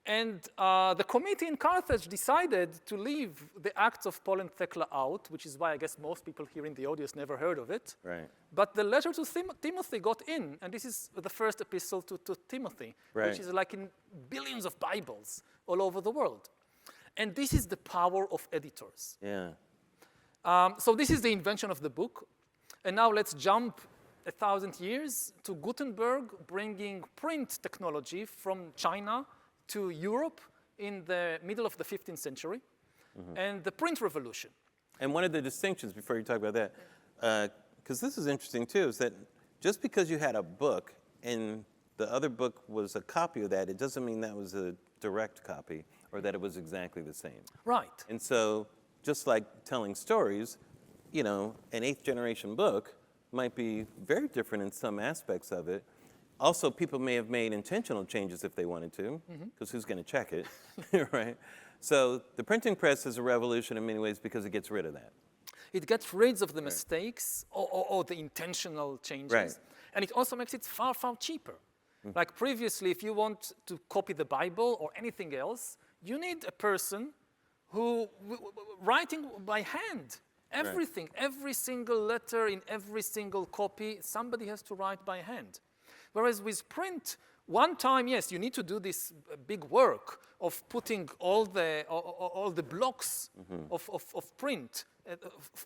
And the committee in Carthage decided to leave the Acts of Paul and Thecla out, which is why I guess most people here in the audience never heard of it. Right. But the letter to Timothy got in, and this is the first epistle to Timothy, which is like in billions of Bibles all over the world. And this is the power of editors. Yeah. So this is the invention of the book. And now let's jump 1,000 years to Gutenberg, bringing print technology from China to Europe in the middle of the 15th century, and the print revolution. And one of the distinctions, before you talk about that, because this is interesting too, is that just because you had a book and the other book was a copy of that, it doesn't mean that was a direct copy. or that it was exactly the same. Right. And so, just like telling stories, you know, an 8th generation book might be very different in some aspects of it. Also, people may have made intentional changes if they wanted to, because who's going to check it, right? So the printing press is a revolution in many ways because it gets rid of that. It gets rid of the mistakes or the intentional changes. Right. And it also makes it far, far cheaper. Like previously, if you want to copy the Bible or anything else, you need a person who, writing by hand, everything, every single letter in every single copy, somebody has to write by hand. Whereas with print, one time, yes, you need to do this big work of putting all the blocks of print at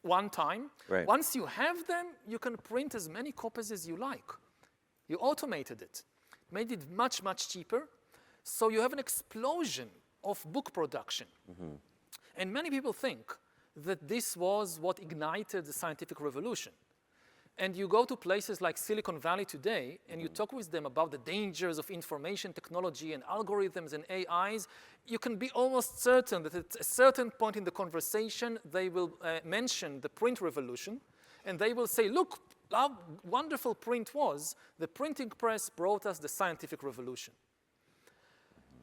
one time. Right. Once you have them, you can print as many copies as you like. You automated it, made it much, much cheaper. So you have an explosion of book production. And many people think that this was what ignited the scientific revolution. And you go to places like Silicon Valley today, and you talk with them about the dangers of information technology and algorithms and AIs, you can be almost certain that at a certain point in the conversation, they will mention the print revolution, and they will say, look, how wonderful print was. The printing press brought us the scientific revolution.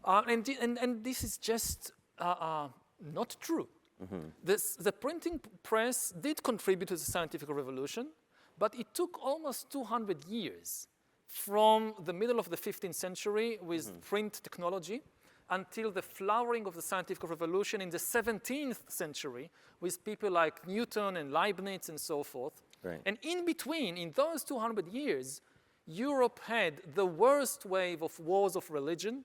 And this is just not true. The printing press did contribute to the scientific revolution, but it took almost 200 years from the middle of the 15th century with print technology until the flowering of the scientific revolution in the 17th century with people like Newton and Leibniz and so forth. Right. And in between, in those 200 years, Europe had the worst wave of wars of religion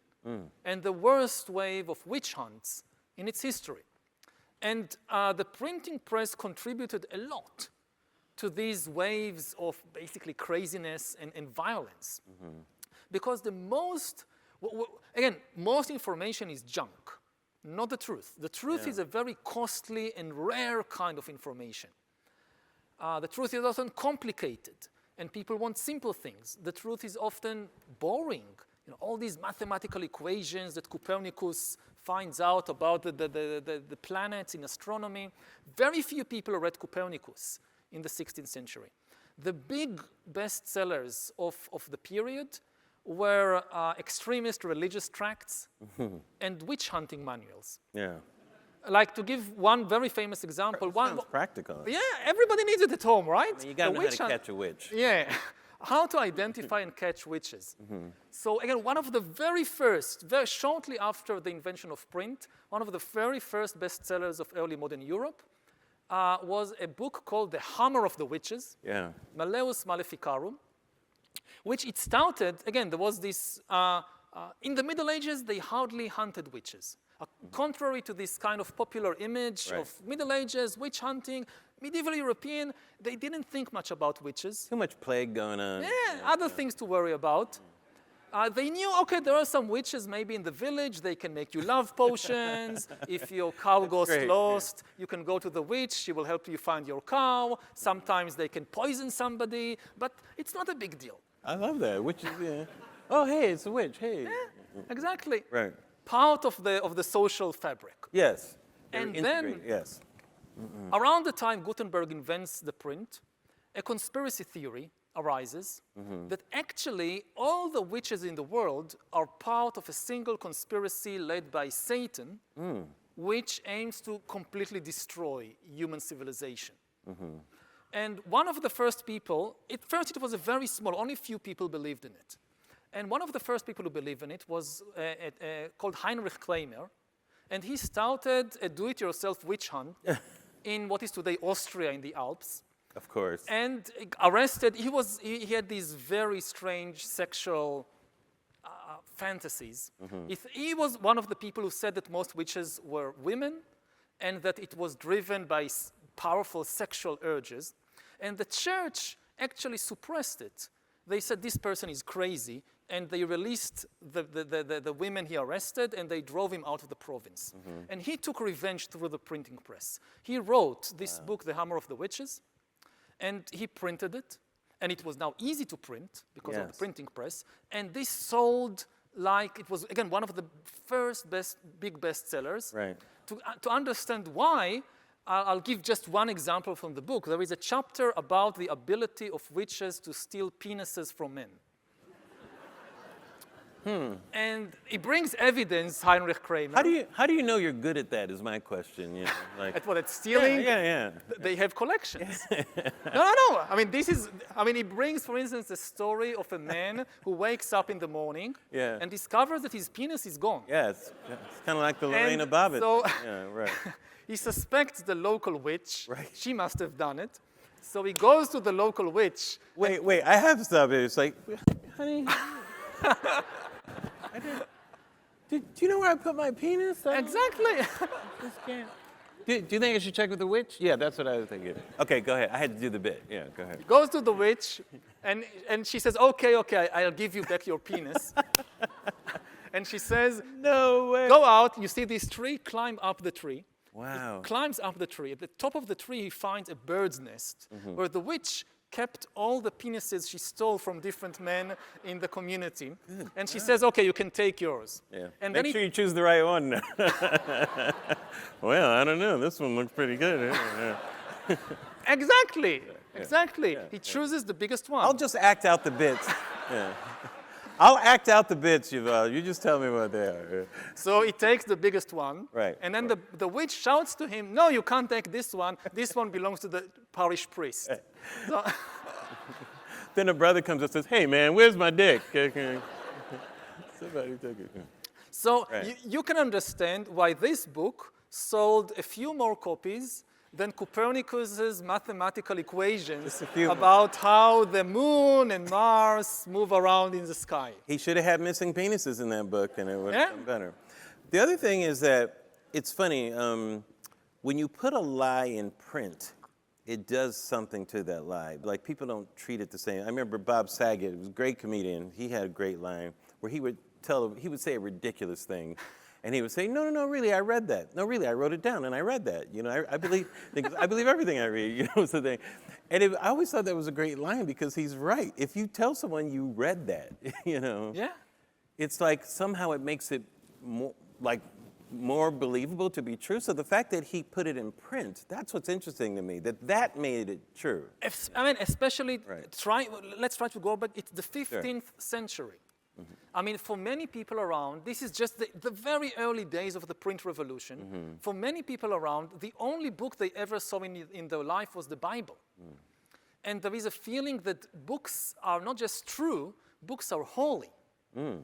and the worst wave of witch hunts in its history. And the printing press contributed a lot to these waves of basically craziness and violence. Because the most, again, most information is junk, not the truth. The truth is a very costly and rare kind of information. The truth is often complicated, and people want simple things. The truth is often boring. You know, all these mathematical equations that Copernicus finds out about the planets in astronomy. Very few people read Copernicus in the 16th century. The big bestsellers of the period were extremist religious tracts and witch hunting manuals. Yeah. Like, to give one very famous example. Sounds practical. Yeah, everybody needs it at home, right? I mean, you got to know how to catch a witch. Yeah, how to identify and catch witches. So again, one of the very first, very shortly after the invention of print, one of the very first bestsellers of early modern Europe was a book called The Hammer of the Witches, Malleus Maleficarum, which it started, again, there was this, in the Middle Ages, they hardly hunted witches. Contrary to this kind of popular image of Middle Ages, witch hunting, medieval European, they didn't think much about witches. Too much plague going on. Yeah, other things to worry about. They knew, okay, there are some witches maybe in the village. They can make you love potions. If your cow goes lost, you can go to the witch. She will help you find your cow. Sometimes they can poison somebody, but it's not a big deal. I love that. Witches, oh, hey, it's a witch. Hey. Yeah, exactly. Right. Part of the social fabric. Yes. And then, around the time Gutenberg invents the print, a conspiracy theory arises that actually all the witches in the world are part of a single conspiracy led by Satan, which aims to completely destroy human civilization. And one of the first people, at first it was a very small, only few people believed in it. And one of the first people who believed in it was called Heinrich Kramer, and he started a do-it-yourself witch hunt in what is today Austria in the Alps. Of course. And arrested, he had these very strange sexual fantasies. He was one of the people who said that most witches were women and that it was driven by powerful sexual urges. And the church actually suppressed it. They said this person is crazy, and they released the women he arrested, and they drove him out of the province. And he took revenge through the printing press. He wrote this book, The Hammer of the Witches, and he printed it, and it was now easy to print because of the printing press, and this sold like it was, again, one of the first big bestsellers. Right. To understand why, I'll give just one example from the book. There is a chapter about the ability of witches to steal penises from men. And it brings evidence, Heinrich Kramer. How do you know you're good at that? Is my question. You know, like, At what? At stealing? yeah. They have collections. No. I mean, it brings, for instance, the story of a man who wakes up in the morning and discovers that his penis is gone. Yeah, it's kind of like the Lorena Bobbitt. So yeah, right. he suspects the local witch. Right. She must have done it. So he goes to the local witch. Wait, I have stuff here. It's like, honey, do you know where I put my penis? Exactly. Just can't. Do you think I should check with the witch? Yeah, that's what I was thinking. Okay, go ahead. I had to do the bit. Yeah, go ahead. Goes to the witch, and she says, okay, I'll give you back your penis. And she says, No way. go out, you see this tree, climb up the tree. Wow. He climbs up the tree. At the top of the tree, he finds a bird's nest, where the witch kept all the penises she stole from different men in the community. And she says, okay, you can take yours. Yeah. And Make then sure you choose the right one. Well, I don't know. This one looks pretty good. Yeah. Exactly. Yeah. He chooses the biggest one. I'll just act out the bits. Yeah. I'll act out the bits, Yuval. You just tell me what they are. So he takes the biggest one. Right. And then the witch shouts to him, no, you can't take this one. This one belongs to the parish priest. So, Then a brother comes and says, hey, man, where's my dick? Somebody took it. so Right. you can understand why this book sold a few more copies than Copernicus's mathematical equations Just a few more. about how the moon and Mars move around in the sky. He should have had missing penises in that book, and it would have Yeah. been better. The other thing is that it's funny, when you put a lie in print, it does something to that lie. Like, people don't treat it the same. I remember Bob Saget, he was a great comedian. He had a great line where he would say a ridiculous thing. And he would say, no, really, I read that. No, really, I wrote it down, and I read that. You know, I believe everything I read, you know, was the thing. And I always thought that was a great line because he's right. If you tell someone you read that, you know, Yeah. it's like somehow it makes it more believable to be true. So the fact that he put it in print, that's what's interesting to me, that made it true. I mean, especially, Right. let's try to go back, it's the 15th century. I mean, for many people around, this is just the very early days of the print revolution. For many people around, the only book they ever saw in their life was the Bible. And there is a feeling that books are not just true, books are holy.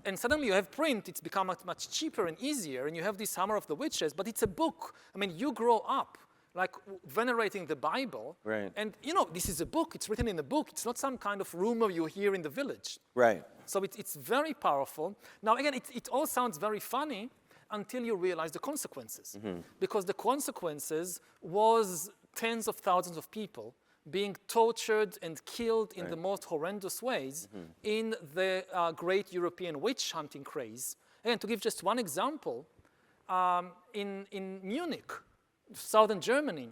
And suddenly you have print, it's become much cheaper and easier, and you have this Hammer of the Witches, but it's a book. I mean, you grow up like venerating the Bible. Right. And you know, this is a book, it's written in a book, it's not some kind of rumor you hear in the village. Right. So it's very powerful. Now again, it all sounds very funny until you realize the consequences. Because the consequences was tens of thousands of people being tortured and killed in the most horrendous ways in the great European witch hunting craze. And to give just one example, in Munich, southern Germany,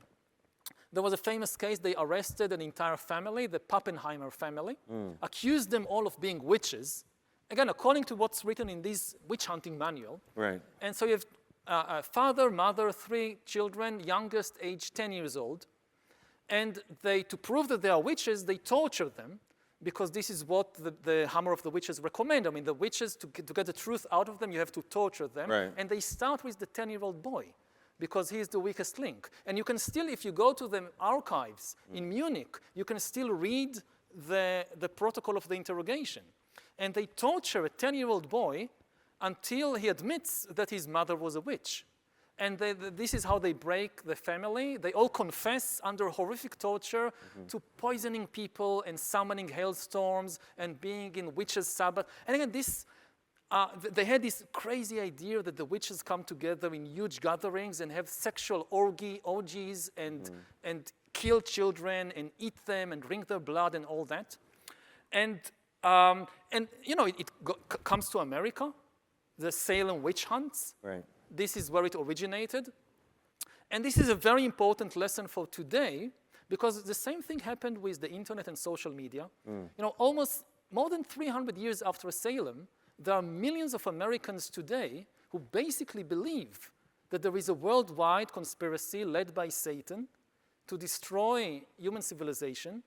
there was a famous case. They arrested an entire family, the Pappenheimer family, accused them all of being witches. Again, according to what's written in this witch hunting manual. Right. And so you have a father, mother, 3 children, youngest age 10 years old. And to prove that they are witches, they torture them because this is what the Hammer of the Witches recommend. I mean, the witches, to get the truth out of them, you have to torture them. Right. And they start with the 10-year-old boy because he is the weakest link. And you can still, if you go to the archives in Munich, you can still read the protocol of the interrogation. And they torture a 10-year-old boy until he admits that his mother was a witch. And this is how they break the family. They all confess under horrific torture to poisoning people and summoning hailstorms and being in witches' Sabbath. And again, they had this crazy idea that the witches come together in huge gatherings and have sexual orgies and kill children and eat them and drink their blood and all that. And you know, it comes to America, the Salem witch hunts. Right. This is where it originated. And this is a very important lesson for today because the same thing happened with the internet and social media. You know, almost more than 300 years after Salem, there are millions of Americans today who basically believe that there is a worldwide conspiracy led by Satan to destroy human civilization,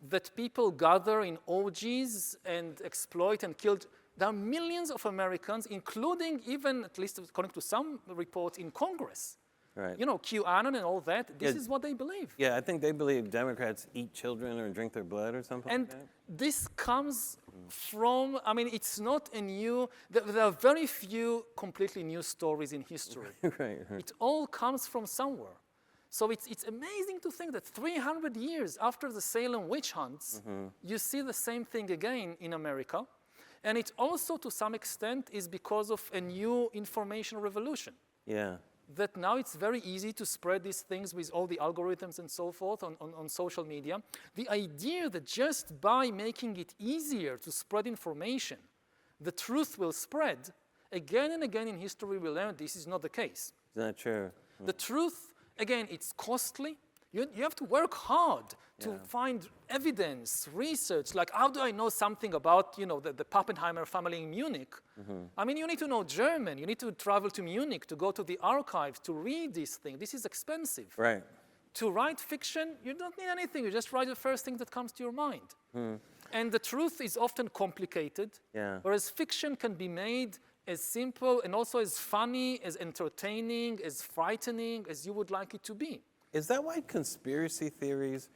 that people gather in orgies and exploit and kill. There are millions of Americans, including even, at least according to some reports, in Congress. Right. You know, QAnon and all that, this is what they believe. Yeah, I think they believe Democrats eat children or drink their blood or something And like that. this comes from, I mean, it's not a new, there are very few completely new stories in history. Right. It all comes from somewhere. So it's amazing to think that 300 years after the Salem witch hunts, you see the same thing again in America. And it also, to some extent, is because of a new information revolution. Yeah. That now it's very easy to spread these things with all the algorithms and so forth on social media. The idea that just by making it easier to spread information, the truth will spread, again and again in history we learn this is not the case. Is that true? The truth, again, it's costly. You have to work hard to find evidence, research, like how do I know something about, you know, the Pappenheimer family in Munich? I mean, you need to know German, you need to travel to Munich to go to the archives to read these things. This is expensive. Right. To write fiction, you don't need anything, you just write the first thing that comes to your mind. And the truth is often complicated, whereas fiction can be made as simple and also as funny, as entertaining, as frightening as you would like it to be. Is that why conspiracy theories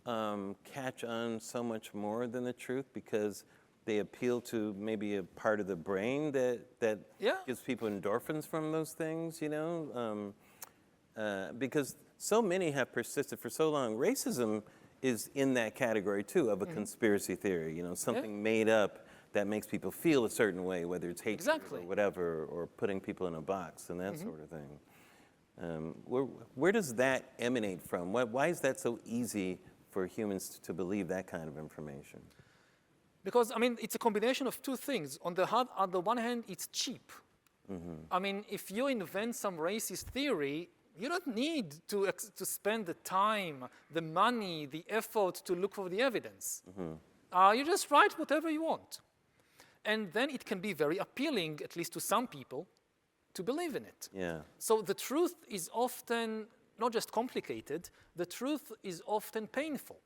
catch on so much more than the truth? Because they appeal to maybe a part of the brain that gives people endorphins from those things, you know? Because so many have persisted for so long. Racism is in that category, too, of a conspiracy theory, you know, something made up that makes people feel a certain way, whether it's hatred or whatever, or putting people in a box and that sort of thing. Where does that emanate from? Why is that so easy for humans to believe that kind of information? Because, I mean, it's a combination of two things. On the one hand, it's cheap. I mean, if you invent some racist theory, you don't need to spend the time, the money, the effort to look for the evidence. You just write whatever you want. And then it can be very appealing, at least to some people, to believe in it. Yeah. So the truth is often not just complicated, the truth is often painful.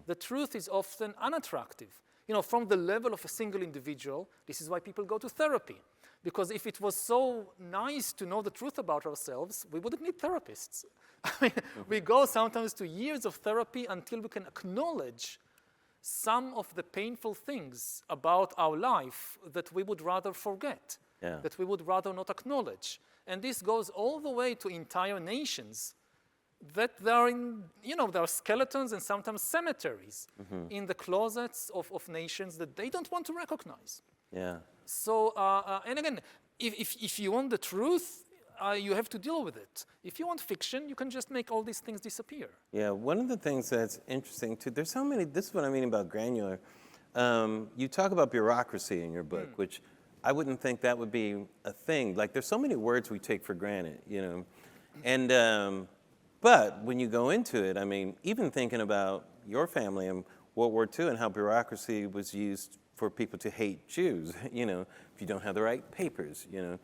The truth is often unattractive. You know, from the level of a single individual, this is why people go to therapy. Because if it was so nice to know the truth about ourselves, we wouldn't need therapists. I mean, we go sometimes to years of therapy until we can acknowledge some of the painful things about our life that we would rather forget, that we would rather not acknowledge. And this goes all the way to entire nations that there are there are skeletons and sometimes cemeteries in the closets of nations that they don't want to recognize. Yeah. So, and again, if you want the truth, you have to deal with it. If you want fiction, you can just make all these things disappear. Yeah, one of the things that's interesting too, there's so many, this is what I mean about granular. You talk about bureaucracy in your book, which I wouldn't think that would be a thing. Like there's so many words we take for granted, you know. And, but when you go into it, I mean, even thinking about your family and World War II and how bureaucracy was used for people to hate Jews, you know, if you don't have the right papers, you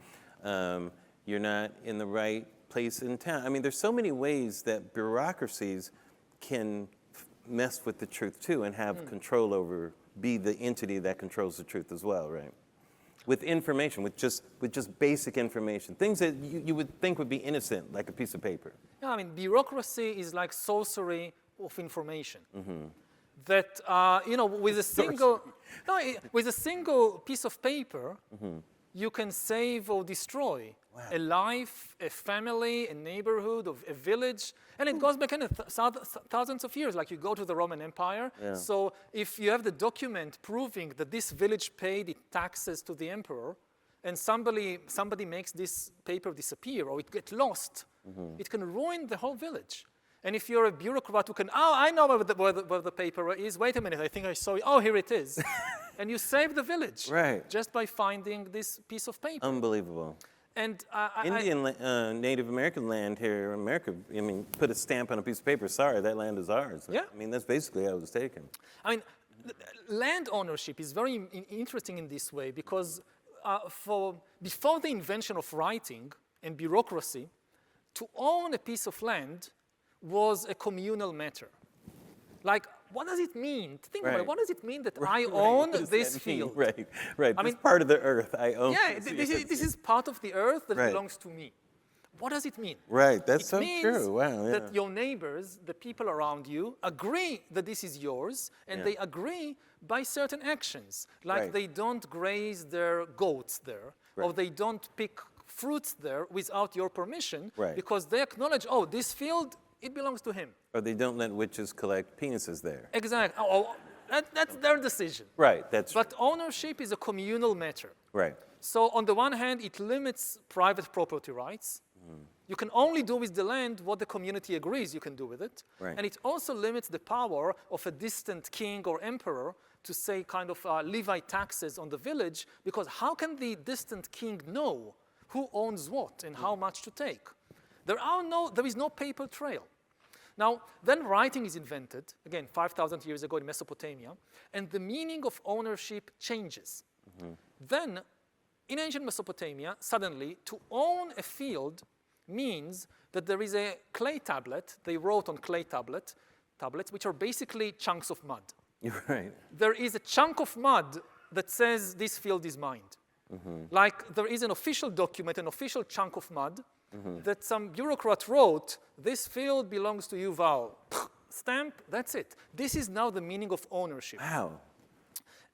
know. You're not in the right place in town. I mean, there's so many ways that bureaucracies can mess with the truth too and have control over, be the entity that controls the truth as well, right? With information, with just basic information, things that you would think would be innocent, like a piece of paper. Yeah, I mean, bureaucracy is like sorcery of information. That you know, with a single piece of paper, you can save or destroy a life, a family, a neighborhood, a village, and it goes back in thousands of years. Like you go to the Roman Empire, so if you have the document proving that this village paid its taxes to the emperor, and somebody makes this paper disappear or it gets lost, it can ruin the whole village. And if you're a bureaucrat who can, I know where the paper is. Wait a minute, I think I saw it. Oh, here it is. And you save the village. Right. Just by finding this piece of paper. Unbelievable. And Native American land here in America, I mean, put a stamp on a piece of paper, sorry, that land is ours. Yeah. I mean, that's basically how it was taken. I mean, land ownership is very interesting in this way because before the invention of writing and bureaucracy, to own a piece of land was a communal matter. Like, what does it mean? Think about it. What does it mean that I own this field? Right. I mean, part of the earth I own. Yeah, this is part of the earth that belongs to me. What does it mean? Right, that's it so means true. Wow, yeah. that your neighbors, the people around you, agree that this is yours, and they agree by certain actions. Like they don't graze their goats there, or they don't pick fruits there without your permission, because they acknowledge, oh, this field, it belongs to him. Or they don't let witches collect penises there. Exactly. That's their decision. Right, But ownership is a communal matter. Right. So on the one hand, it limits private property rights. You can only do with the land what the community agrees you can do with it. And it also limits the power of a distant king or emperor to say kind of levy taxes on the village, because how can the distant king know who owns what and how much to take? There is no paper trail. Now, then writing is invented, again, 5,000 years ago in Mesopotamia, and the meaning of ownership changes. Then, in ancient Mesopotamia, suddenly, to own a field means that there is a clay tablet, they wrote on clay tablets, which are basically chunks of mud. Right. There is a chunk of mud that says this field is mine. Like there is an official document, an official chunk of mud that some bureaucrat wrote, this field belongs to Yuval. Stamp, that's it. This is now the meaning of ownership. Wow.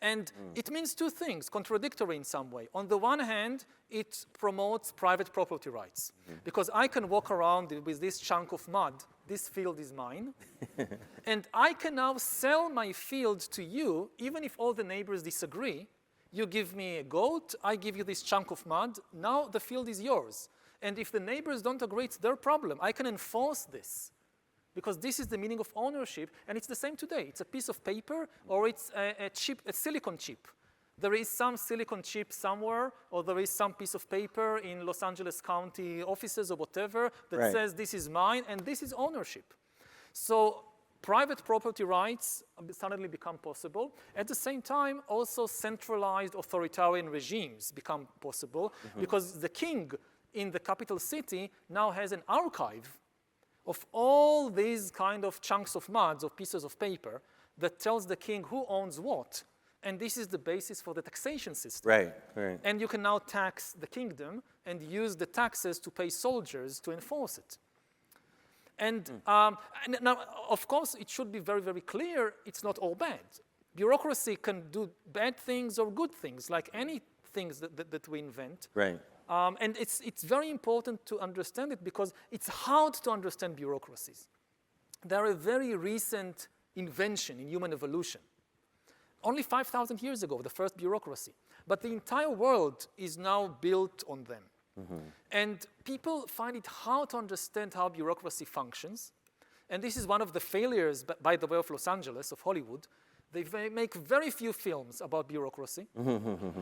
And it means two things, contradictory in some way. On the one hand, it promotes private property rights, because I can walk around with this chunk of mud, this field is mine, and I can now sell my field to you, even if all the neighbors disagree. You give me a goat, I give you this chunk of mud, now the field is yours. And if the neighbors don't agree, it's their problem. I can enforce this, because this is the meaning of ownership, and it's the same today. It's a piece of paper, or it's a silicon chip. There is some silicon chip somewhere, or there is some piece of paper in Los Angeles County offices or whatever that says this is mine, and this is ownership. So private property rights suddenly become possible. At the same time, also centralized authoritarian regimes become possible, because the king in the capital city now has an archive of all these kind of chunks of mud or pieces of paper that tells the king who owns what. And this is the basis for the taxation system. Right. And you can now tax the kingdom and use the taxes to pay soldiers to enforce it. And now, of course, it should be very, very clear it's not all bad. Bureaucracy can do bad things or good things, like any things that we invent. Right. And it's very important to understand it, because it's hard to understand bureaucracies. They're a very recent invention in human evolution. Only 5,000 years ago, the first bureaucracy. But the entire world is now built on them. And people find it hard to understand how bureaucracy functions. And this is one of the failures, by the way, of Los Angeles, of Hollywood. They make very few films about bureaucracy.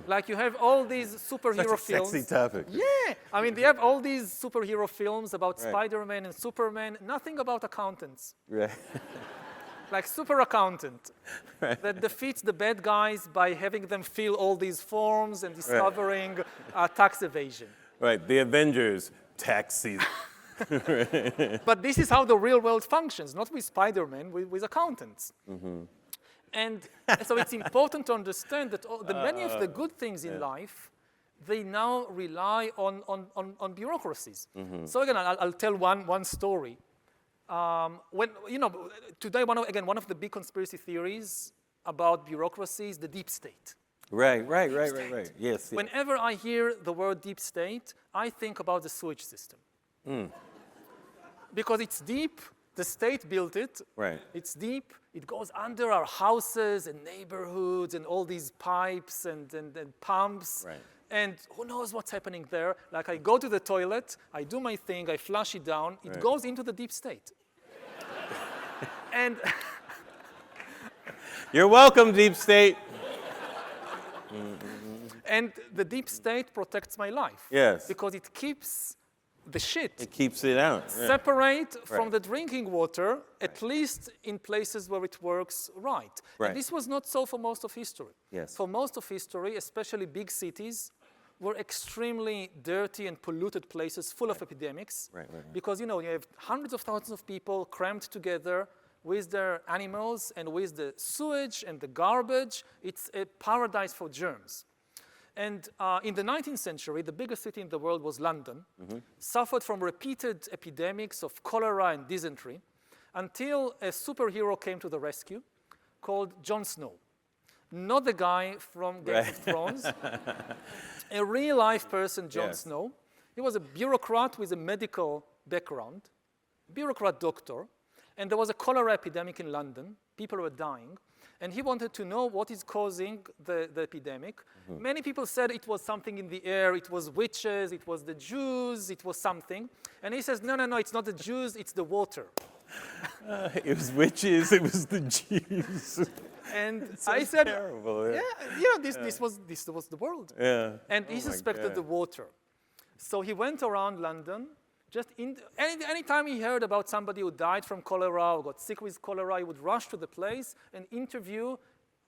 Like you have all these superhero films. Sexy topic. Yeah, I mean, they have all these superhero films about Spider-Man and Superman, nothing about accountants. Right. Like super accountant that defeats the bad guys by having them fill all these forms and discovering tax evasion. Right, the Avengers, tax season. But this is how the real world functions, not with Spider-Man, with accountants. And so it's important to understand that many of the good things in life, they now rely on bureaucracies. So again, I'll tell one story. Today, one of the big conspiracy theories about bureaucracy is the deep state. Right. Yes. Whenever I hear the word deep state, I think about the sewage system. Because it's deep, the state built it. Right. It's deep, it goes under our houses and neighborhoods and all these pipes and pumps. Right. And who knows what's happening there? Like I go to the toilet, I do my thing, I flush it down, it goes into the deep state. And you're welcome, deep state. And the deep state protects my life. Yes. Because it keeps the shit It keeps it out. Yeah. separate from Right. the drinking water, at least in places where it works right. Right. And this was not so for most of history. Yes. For most of history, especially big cities, were extremely dirty and polluted places full of epidemics. Right. Because, you have hundreds of thousands of people crammed together with their animals and with the sewage and the garbage. It's a paradise for germs. And in the 19th century, the biggest city in the world was London, suffered from repeated epidemics of cholera and dysentery, until a superhero came to the rescue called Jon Snow. Not the guy from Game of Thrones, a real-life person, Jon Snow. He was a bureaucrat with a medical background, bureaucrat doctor, and there was a cholera epidemic in London. People were dying. And he wanted to know what is causing the epidemic. Many people said it was something in the air, it was witches, it was the Jews, it was something. And he says, no, it's not the Jews, it's the water. It was witches, it was the Jews. And So I said, terrible. this was the world. Yeah. And he Oh my suspected God. the water. So he went around London. Anytime he heard about somebody who died from cholera or got sick with cholera, he would rush to the place and interview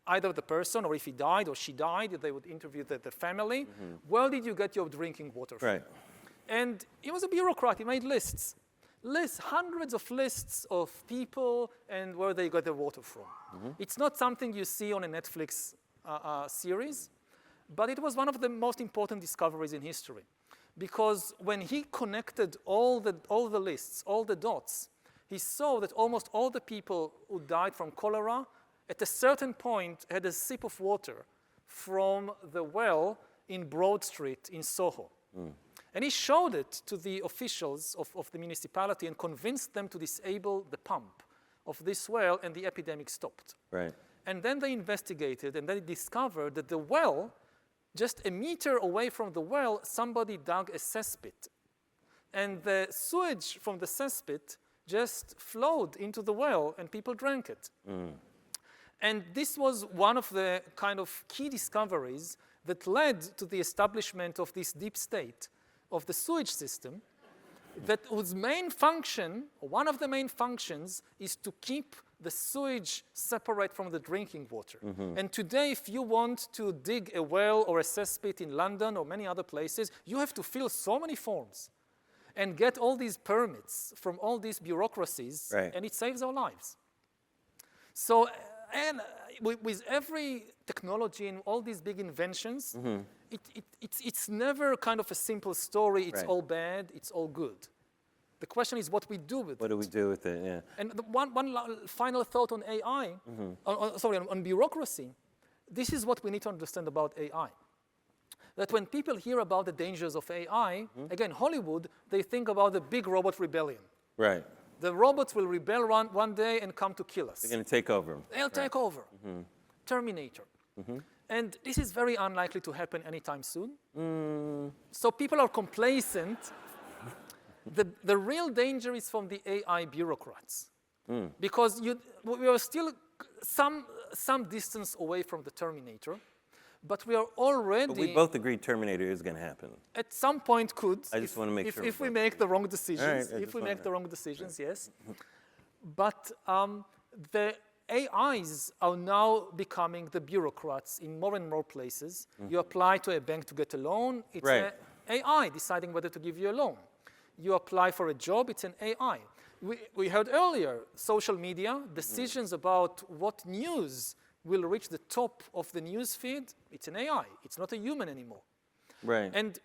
either the person, or if he died or she died, they would interview the family. Where did you get your drinking water from? Right. And he was a bureaucrat. He made lists, hundreds of lists of people and where they got their water from. It's not something you see on a Netflix series, but it was one of the most important discoveries in history. Because when he connected all the lists, all the dots, he saw that almost all the people who died from cholera at a certain point had a sip of water from the well in Broad Street in Soho. And he showed it to the officials of the municipality and convinced them to disable the pump of this well, and the epidemic stopped. Right. And then they investigated, and they discovered that the well, just a meter away from the well, somebody dug a cesspit. And the sewage from the cesspit just flowed into the well, and people drank it. And this was one of the kind of key discoveries that led to the establishment of this deep state of the sewage system, that whose main function, or one of the main functions, is to keep the sewage separate from the drinking water. And today, if you want to dig a well or a cesspit in London or many other places, you have to fill so many forms and get all these permits from all these bureaucracies, and it saves our lives. So, and with every technology and all these big inventions, it's never kind of a simple story, it's all bad, it's all good. The question is what we do with it. What do we do with it? Yeah. And one final thought on AI, on bureaucracy. This is what we need to understand about AI. That when people hear about the dangers of AI, again, Hollywood, they think about the big robot rebellion. Right. The robots will rebel one day and come to kill us. They're going to take over. They'll take over. Terminator. And this is very unlikely to happen anytime soon. So people are complacent. The real danger is from the AI bureaucrats. Because we are still some distance away from the Terminator, but we are already... But we both agree Terminator is going to happen. At some point could. I just want to make sure. If we make the wrong decisions. Right, if we make the wrong decisions, yes. But the AIs are now becoming the bureaucrats in more and more places. You apply to a bank to get a loan, it's an AI deciding whether to give you a loan. You apply for a job, it's an AI. We heard earlier, social media, decisions about what news will reach the top of the news feed, it's an AI. It's not a human anymore. Right. And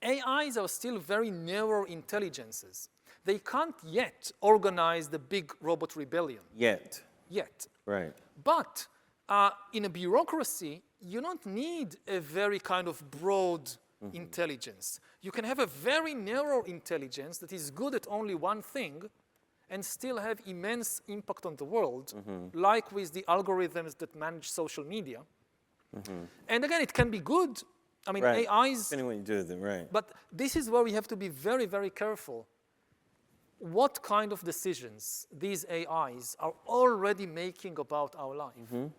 AIs are still very narrow intelligences. They can't yet organize the big robot rebellion. Yet. Right. But in a bureaucracy, you don't need a very kind of broad intelligence. You can have a very narrow intelligence that is good at only one thing and still have immense impact on the world, like with the algorithms that manage social media. And again, it can be good. I mean, AIs... Depending what you do with it, right. But this is where we have to be very, very careful. What kind of decisions these AIs are already making about our life?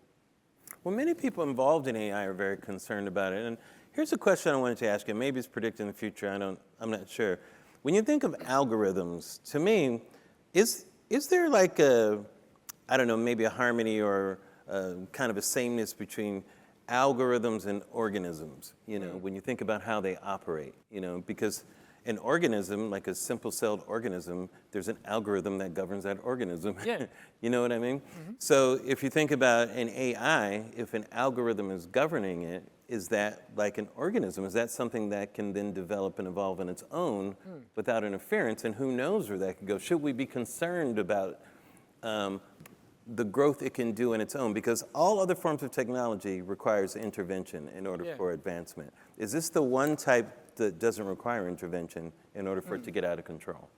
Well, many people involved in AI are very concerned about it. And here's a question I wanted to ask you. Maybe it's predicting the future. I'm not sure. When you think of algorithms, to me, is there like a, I don't know, maybe a harmony or kind of a sameness between algorithms and organisms, you know, when you think about how they operate, you know, because an organism, like a simple-celled organism, there's an algorithm that governs that organism. Yeah. You know what I mean? So if you think about an AI, if an algorithm is governing it, is that like an organism? Is that something that can then develop and evolve on its own without interference? And who knows where that could go? Should we be concerned about the growth it can do in its own? Because all other forms of technology requires intervention in order for advancement. Is this the one type that doesn't require intervention in order for it to get out of control?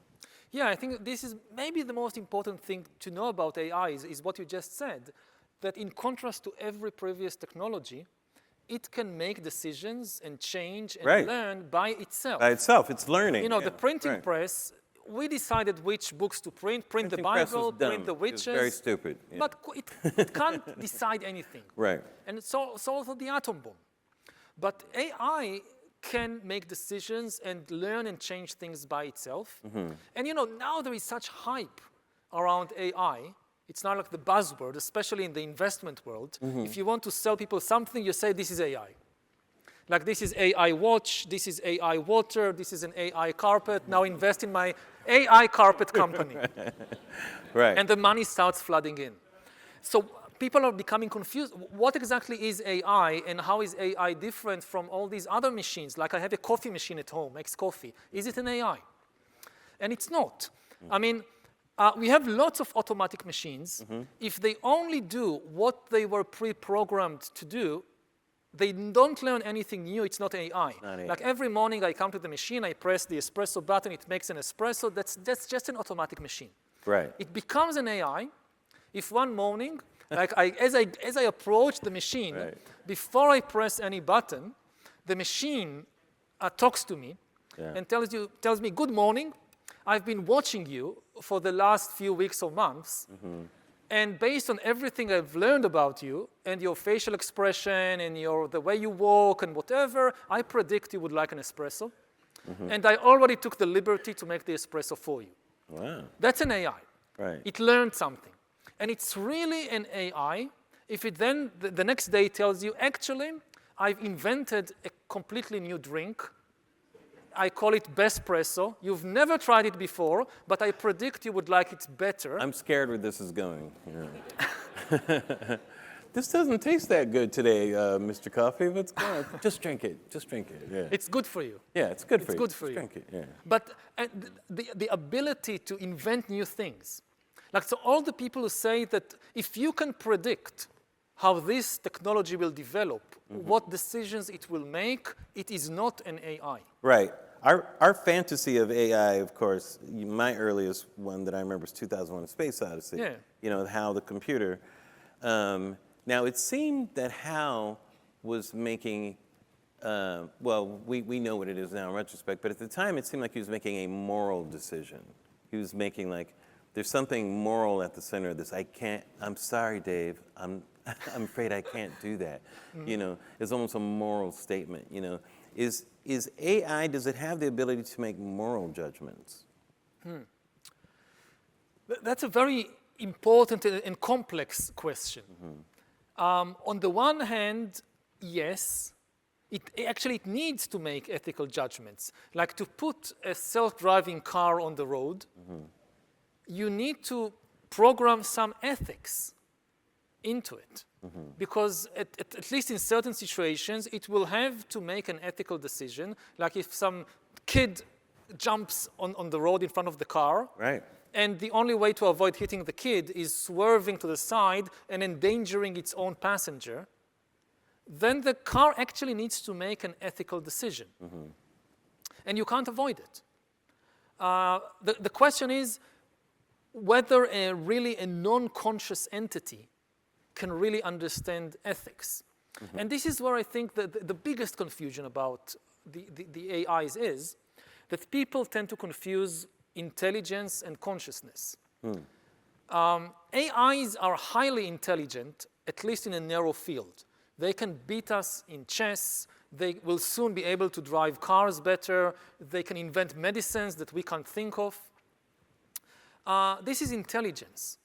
Yeah, I think this is maybe the most important thing to know about AI is what you just said, that in contrast to every previous technology, it can make decisions and change and learn by itself. By itself, it's learning. You know, the printing press, we decided which books to print the Bible, print the witches. It's very stupid. Yeah. But it can't decide anything. Right. And it's also the atom bomb. But AI can make decisions and learn and change things by itself. And you know, now there is such hype around AI. It's not like the buzzword, especially in the investment world. If you want to sell people something, you say this is AI. Like this is AI watch, this is AI water, this is an AI carpet. Now invest in my AI carpet company. Right. And the money starts flooding in. So people are becoming confused. What exactly is AI and how is AI different from all these other machines? Like I have a coffee machine at home, makes coffee. Is it an AI? And it's not. I mean, we have lots of automatic machines. If they only do what they were pre-programmed to do, they don't learn anything new, it's not AI. Like every morning I come to the machine, I press the espresso button, it makes an espresso. That's just an automatic machine. Right. It becomes an AI if one morning, like as I approach the machine, before I press any button, the machine talks to me and tells me, good morning, I've been watching you for the last few weeks or months, and based on everything I've learned about you and your facial expression and the way you walk and whatever, I predict you would like an espresso. And I already took the liberty to make the espresso for you. Wow. That's an AI. Right. It learned something. And it's really an AI if it then the next day tells you, actually, I've invented a completely new drink. I call it Bespresso. You've never tried it before, but I predict you would like it better. I'm scared where this is going. Yeah. This doesn't taste that good today, Mr. Coffee. What's going on? Just drink it. Just drink it. Yeah. It's good for you. Yeah, it's good for you. It's good for you. Drink it. Yeah. But the ability to invent new things. Like, so all the people who say that if you can predict how this technology will develop, what decisions it will make, it is not an AI. Right. Our fantasy of AI, of course, my earliest one that I remember is 2001: A Space Odyssey. Yeah. You know, how the computer. Now, it seemed that Hal was making, well, we know what it is now in retrospect, but at the time it seemed like he was making a moral decision. He was making like, there's something moral at the center of this. I'm sorry, Dave, I'm afraid I can't do that. You know, it's almost a moral statement, you know. Is AI, does it have the ability to make moral judgments? That's a very important and complex question. On the one hand, yes, it needs to make ethical judgments. Like to put a self-driving car on the road, you need to program some ethics into it. Because at least in certain situations, it will have to make an ethical decision. Like if some kid jumps on the road in front of the car, right. And the only way to avoid hitting the kid is swerving to the side and endangering its own passenger, then the car actually needs to make an ethical decision. And you can't avoid it. The question is whether really a non-conscious entity can really understand ethics. And this is where I think that the biggest confusion about the AIs is that people tend to confuse intelligence and consciousness. AIs are highly intelligent, at least in a narrow field. They can beat us in chess, They will soon be able to drive cars better. They can invent medicines that we can't think of. This is intelligence.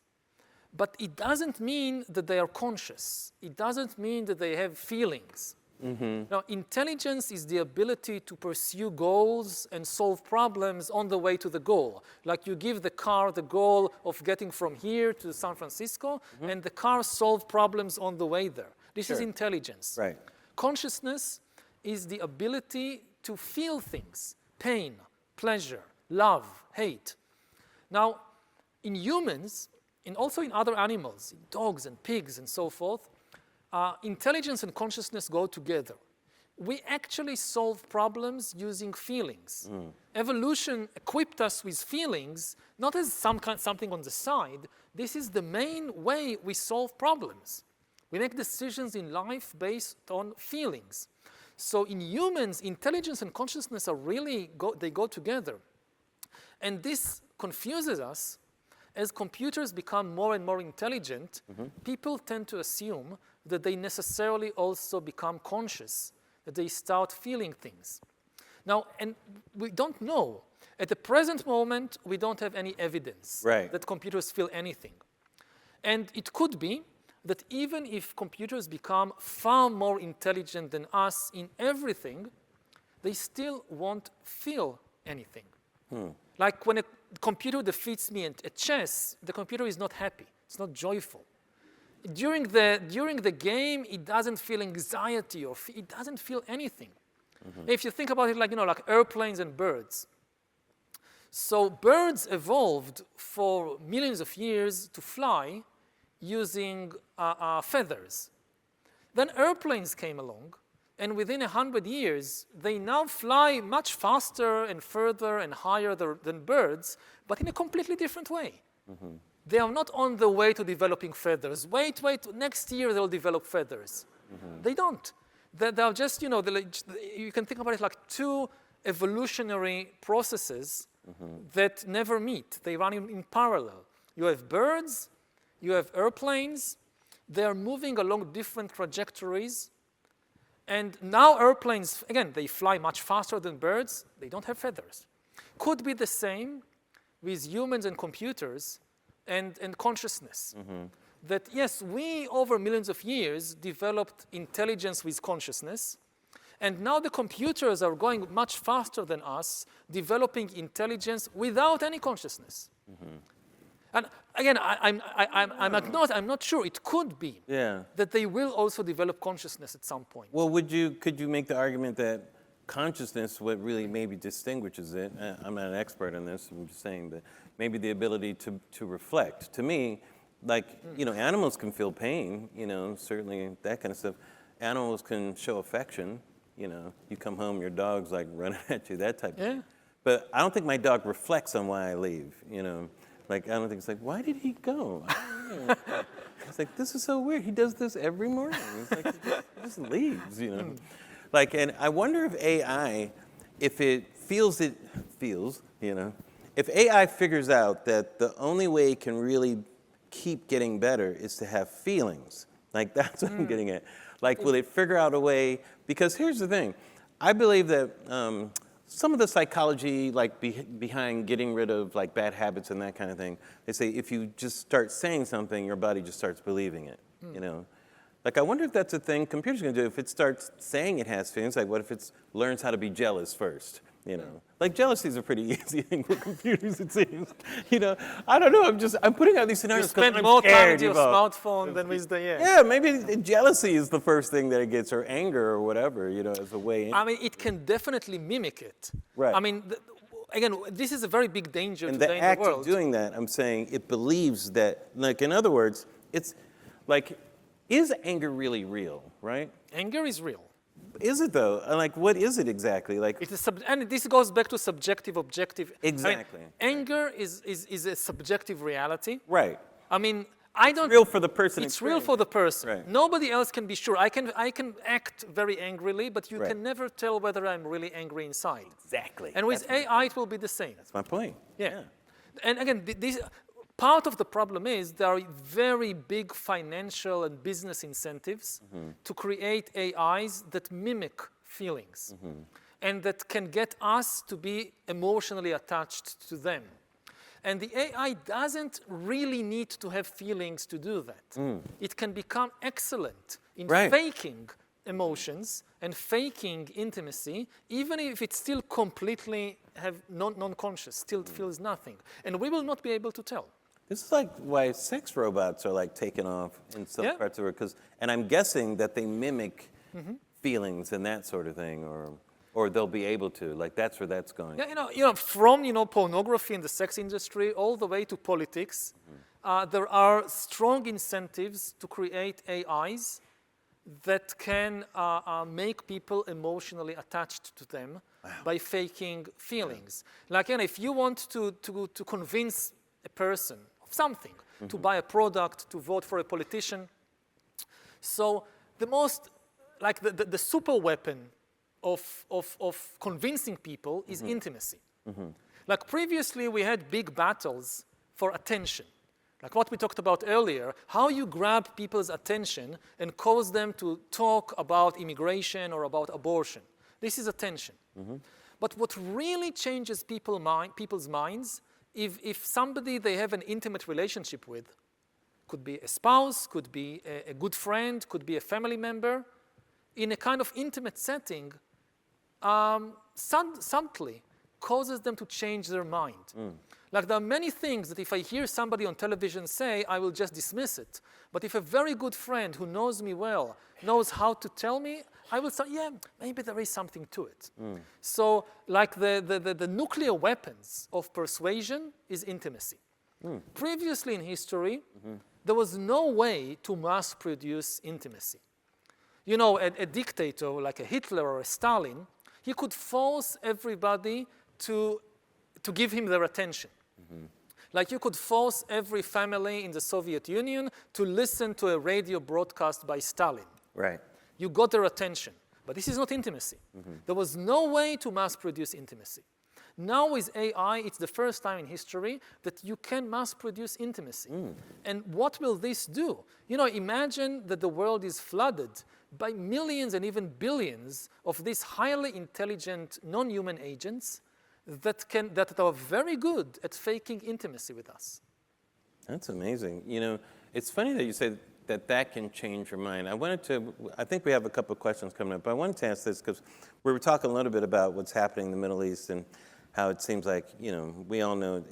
But it doesn't mean that they are conscious. It doesn't mean that they have feelings. Now, intelligence is the ability to pursue goals and solve problems on the way to the goal. Like you give the car the goal of getting from here to San Francisco, and the car solves problems on the way there. This is intelligence. Right. Consciousness is the ability to feel things, pain, pleasure, love, hate. Now, in humans, and also in other animals, in dogs and pigs and so forth, intelligence and consciousness go together. We actually solve problems using feelings. Evolution equipped us with feelings, not as something on the side. This is the main way we solve problems. We make decisions in life based on feelings. So in humans, intelligence and consciousness are really, they go together. And this confuses us. As computers become more and more intelligent, people tend to assume that they necessarily also become conscious, that they start feeling things. Now, and we don't know. At the present moment, we don't have any evidence that computers feel anything. And it could be that even if computers become far more intelligent than us in everything, they still won't feel anything. Like when a computer defeats me at chess, the computer is not happy. It's not joyful. During the game, it doesn't feel anxiety or it doesn't feel anything. If you think about it like airplanes and birds. So birds evolved for millions of years to fly using feathers. Then airplanes came along, and within 100 years, they now fly much faster and further and higher than birds, but in a completely different way. They are not on the way to developing feathers. Wait, next year they'll develop feathers. They don't. They are just, you can think about it like two evolutionary processes that never meet. They run in parallel. You have birds, you have airplanes. They are moving along different trajectories. And now airplanes, again, they fly much faster than birds. They don't have feathers. Could be the same with humans and computers and consciousness. That yes, we over millions of years developed intelligence with consciousness, and now the computers are going much faster than us, developing intelligence without any consciousness. And again, I'm not sure. It could be that they will also develop consciousness at some point. Well, could you make the argument that consciousness, what really maybe distinguishes it, I'm not an expert on this, I'm just saying, but maybe the ability to reflect. To me, like, animals can feel pain, certainly that kind of stuff. Animals can show affection, you come home, your dog's like running at you, that type of thing. But I don't think my dog reflects on why I leave, Like, I don't think it's like, why did he go? I don't know. It's like, this is so weird. He does this every morning. It's like, he just leaves, Like, and I wonder if AI, if it feels, if AI figures out that the only way it can really keep getting better is to have feelings. Like, that's what I'm getting at. Like, will it figure out a way? Because here's the thing. I believe that some of the psychology, like behind getting rid of like bad habits and that kind of thing, they say if you just start saying something, your body just starts believing it, Like, I wonder if that's a thing computers can do. If it starts saying it has feelings, like what if it learns how to be jealous first, Like, jealousy is a pretty easy thing for computers, it seems. I don't know, I'm putting out these scenarios because I'm scared. You spend more time with your smartphone than with the, Yeah, maybe jealousy is the first thing that it gets, or anger, or whatever, as a way in. I mean, it can definitely mimic it. Right. I mean, again, this is a very big danger and today in the act world. of doing that, I'm saying, it believes that, like, in other words, it's like, is anger really real, right? Anger is real. Is it though? Like, what is it exactly? Like, and this goes back to subjective, objective. Exactly. I mean, anger is a subjective reality. Right. I mean, I don't. It's real for the person. It's real for the person. Right. Nobody else can be sure. I can act very angrily, but you can never tell whether I'm really angry inside. Exactly. And with AI, it will be the same. That's my point. Yeah. And again, part of the problem is there are very big financial and business incentives to create AIs that mimic feelings and that can get us to be emotionally attached to them. And the AI doesn't really need to have feelings to do that. It can become excellent in faking emotions and faking intimacy, even if it's still completely non-conscious, still feels nothing. And we will not be able to tell. This is like why sex robots are like taken off in some parts of it, and I'm guessing that they mimic feelings and that sort of thing, or they'll be able to. Like that's where that's going. Yeah, from pornography in the sex industry all the way to politics, there are strong incentives to create AIs that can make people emotionally attached to them by faking feelings. Like, if you want to convince a person of something, to buy a product, to vote for a politician, so the most, like the super weapon of convincing people is intimacy. Like previously we had big battles for attention. Like what we talked about earlier, how you grab people's attention and cause them to talk about immigration or about abortion. This is attention. But what really changes people's minds, if somebody they have an intimate relationship with, could be a spouse, could be a good friend, could be a family member, in a kind of intimate setting, subtly causes them to change their mind. Like there are many things that if I hear somebody on television say, I will just dismiss it. But if a very good friend who knows me well knows how to tell me, I will say, yeah, maybe there is something to it. So like the nuclear weapons of persuasion is intimacy. Previously in history, there was no way to mass produce intimacy. A dictator like a Hitler or a Stalin, he could force everybody to give him their attention. Like you could force every family in the Soviet Union to listen to a radio broadcast by Stalin. Right. You got their attention. But this is not intimacy. There was no way to mass produce intimacy. Now with AI, it's the first time in history that you can mass produce intimacy. And what will this do? Imagine that the world is flooded by millions and even billions of these highly intelligent non-human agents that are very good at faking intimacy with us. That's amazing. It's funny that you said that can change your mind. I think we have a couple of questions coming up, but I wanted to ask this because we were talking a little bit about what's happening in the Middle East and how it seems like, we all know,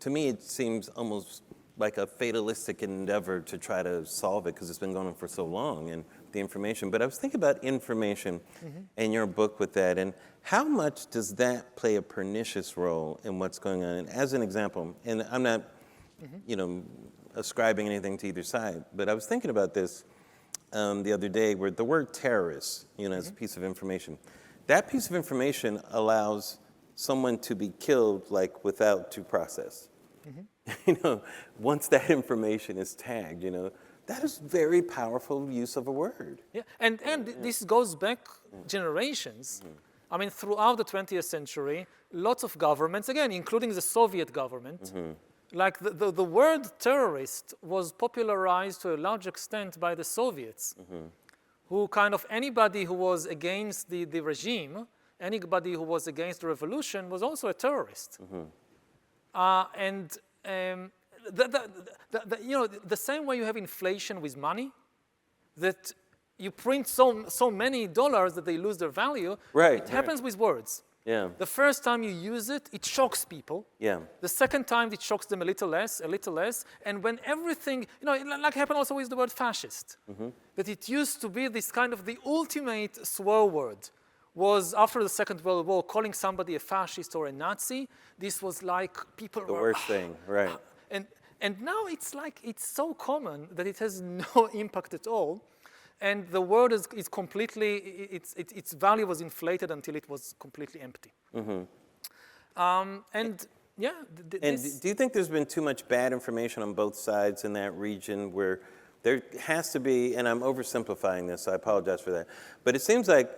to me it seems almost like a fatalistic endeavor to try to solve it because it's been going on for so long and the information. But I was thinking about information and your book with that, and how much does that play a pernicious role in what's going on? And as an example, and I'm not, ascribing anything to either side, but I was thinking about this the other day where the word terrorist, as a piece of information, that piece of information allows someone to be killed like without due process. Once that information is tagged, that is very powerful use of a word. Yeah, and this goes back generations. I mean, throughout the 20th century, lots of governments, again, including the Soviet government, like the word terrorist was popularized to a large extent by the Soviets, who kind of, anybody who was against the regime, anybody who was against the revolution was also a terrorist. The same way you have inflation with money, that you print so many dollars that they lose their value. Right. It happens with words. Yeah. The first time you use it, it shocks people. Yeah. The second time, it shocks them a little less. And when everything, like happened also with the word fascist, that it used to be this kind of the ultimate swear word. Was after the Second World War, calling somebody a fascist or a Nazi, this was like people the were... worst thing, right. And now it's like, it's so common that it has no impact at all. And the word is completely, its value was inflated until it was completely empty. And do you think there's been too much bad information on both sides in that region where there has to be, and I'm oversimplifying this, so I apologize for that, but it seems like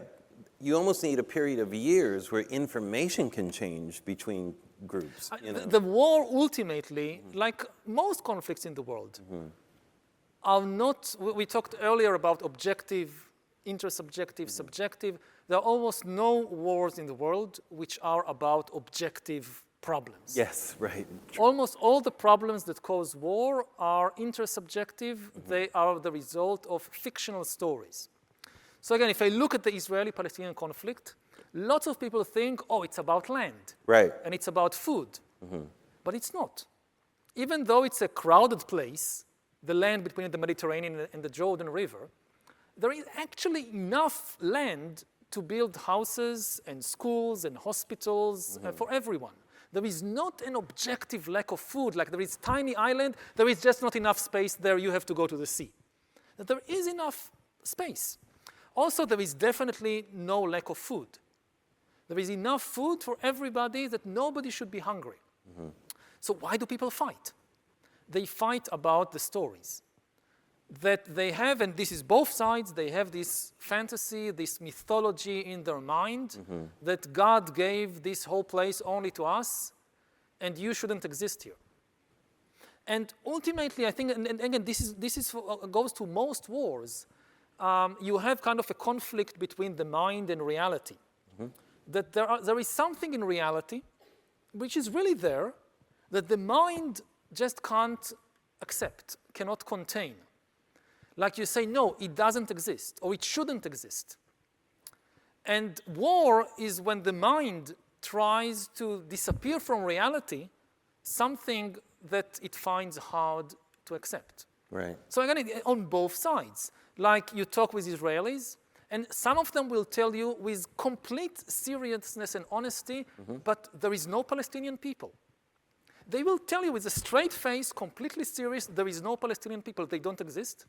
you almost need a period of years where information can change between groups. The war ultimately, like most conflicts in the world, are not, we talked earlier about objective intersubjective, subjective. There are almost no wars in the world which are about objective problems. Yes, right. Almost all the problems that cause war are intersubjective. They are the result of fictional stories. So again, if I look at the Israeli-Palestinian conflict, lots of people think, oh, it's about land. Right. And it's about food. But it's not. Even though it's a crowded place, the land between the Mediterranean and the Jordan River, there is actually enough land to build houses and schools and hospitals for everyone. There is not an objective lack of food, like there is tiny island, there is just not enough space there, you have to go to the sea. There is enough space. Also, there is definitely no lack of food. There is enough food for everybody that nobody should be hungry. So why do people fight? They fight about the stories that they have, and this is both sides, they have this fantasy, this mythology in their mind that God gave this whole place only to us, and you shouldn't exist here. And ultimately, I think, and again, this goes to most wars. You have kind of a conflict between the mind and reality. That there is something in reality which is really there that the mind just can't accept, cannot contain. Like you say, no, it doesn't exist, or it shouldn't exist. And war is when the mind tries to disappear from reality, something that it finds hard to accept. Right. So again, on both sides. Like you talk with Israelis, and some of them will tell you with complete seriousness and honesty, but there is no Palestinian people. They will tell you with a straight face, completely serious, there is no Palestinian people, they don't exist.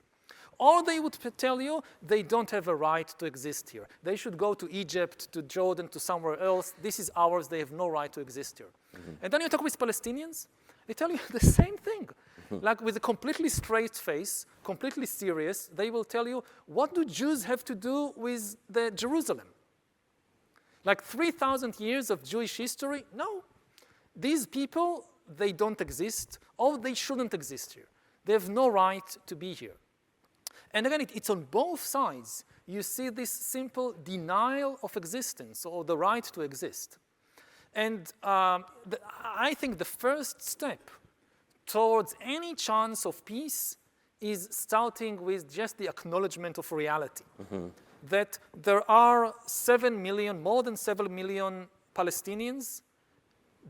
Or they would tell you they don't have a right to exist here. They should go to Egypt, to Jordan, to somewhere else. This is ours, they have no right to exist here. And then you talk with Palestinians, they tell you the same thing. Like with a completely straight face, completely serious, they will tell you, what do Jews have to do with the Jerusalem? Like 3,000 years of Jewish history? No. These people, they don't exist, or they shouldn't exist here. They have no right to be here. And again, it's on both sides. You see this simple denial of existence, or the right to exist. And I think the first step towards any chance of peace is starting with just the acknowledgement of reality. That there are 7 million, more than 7 million Palestinians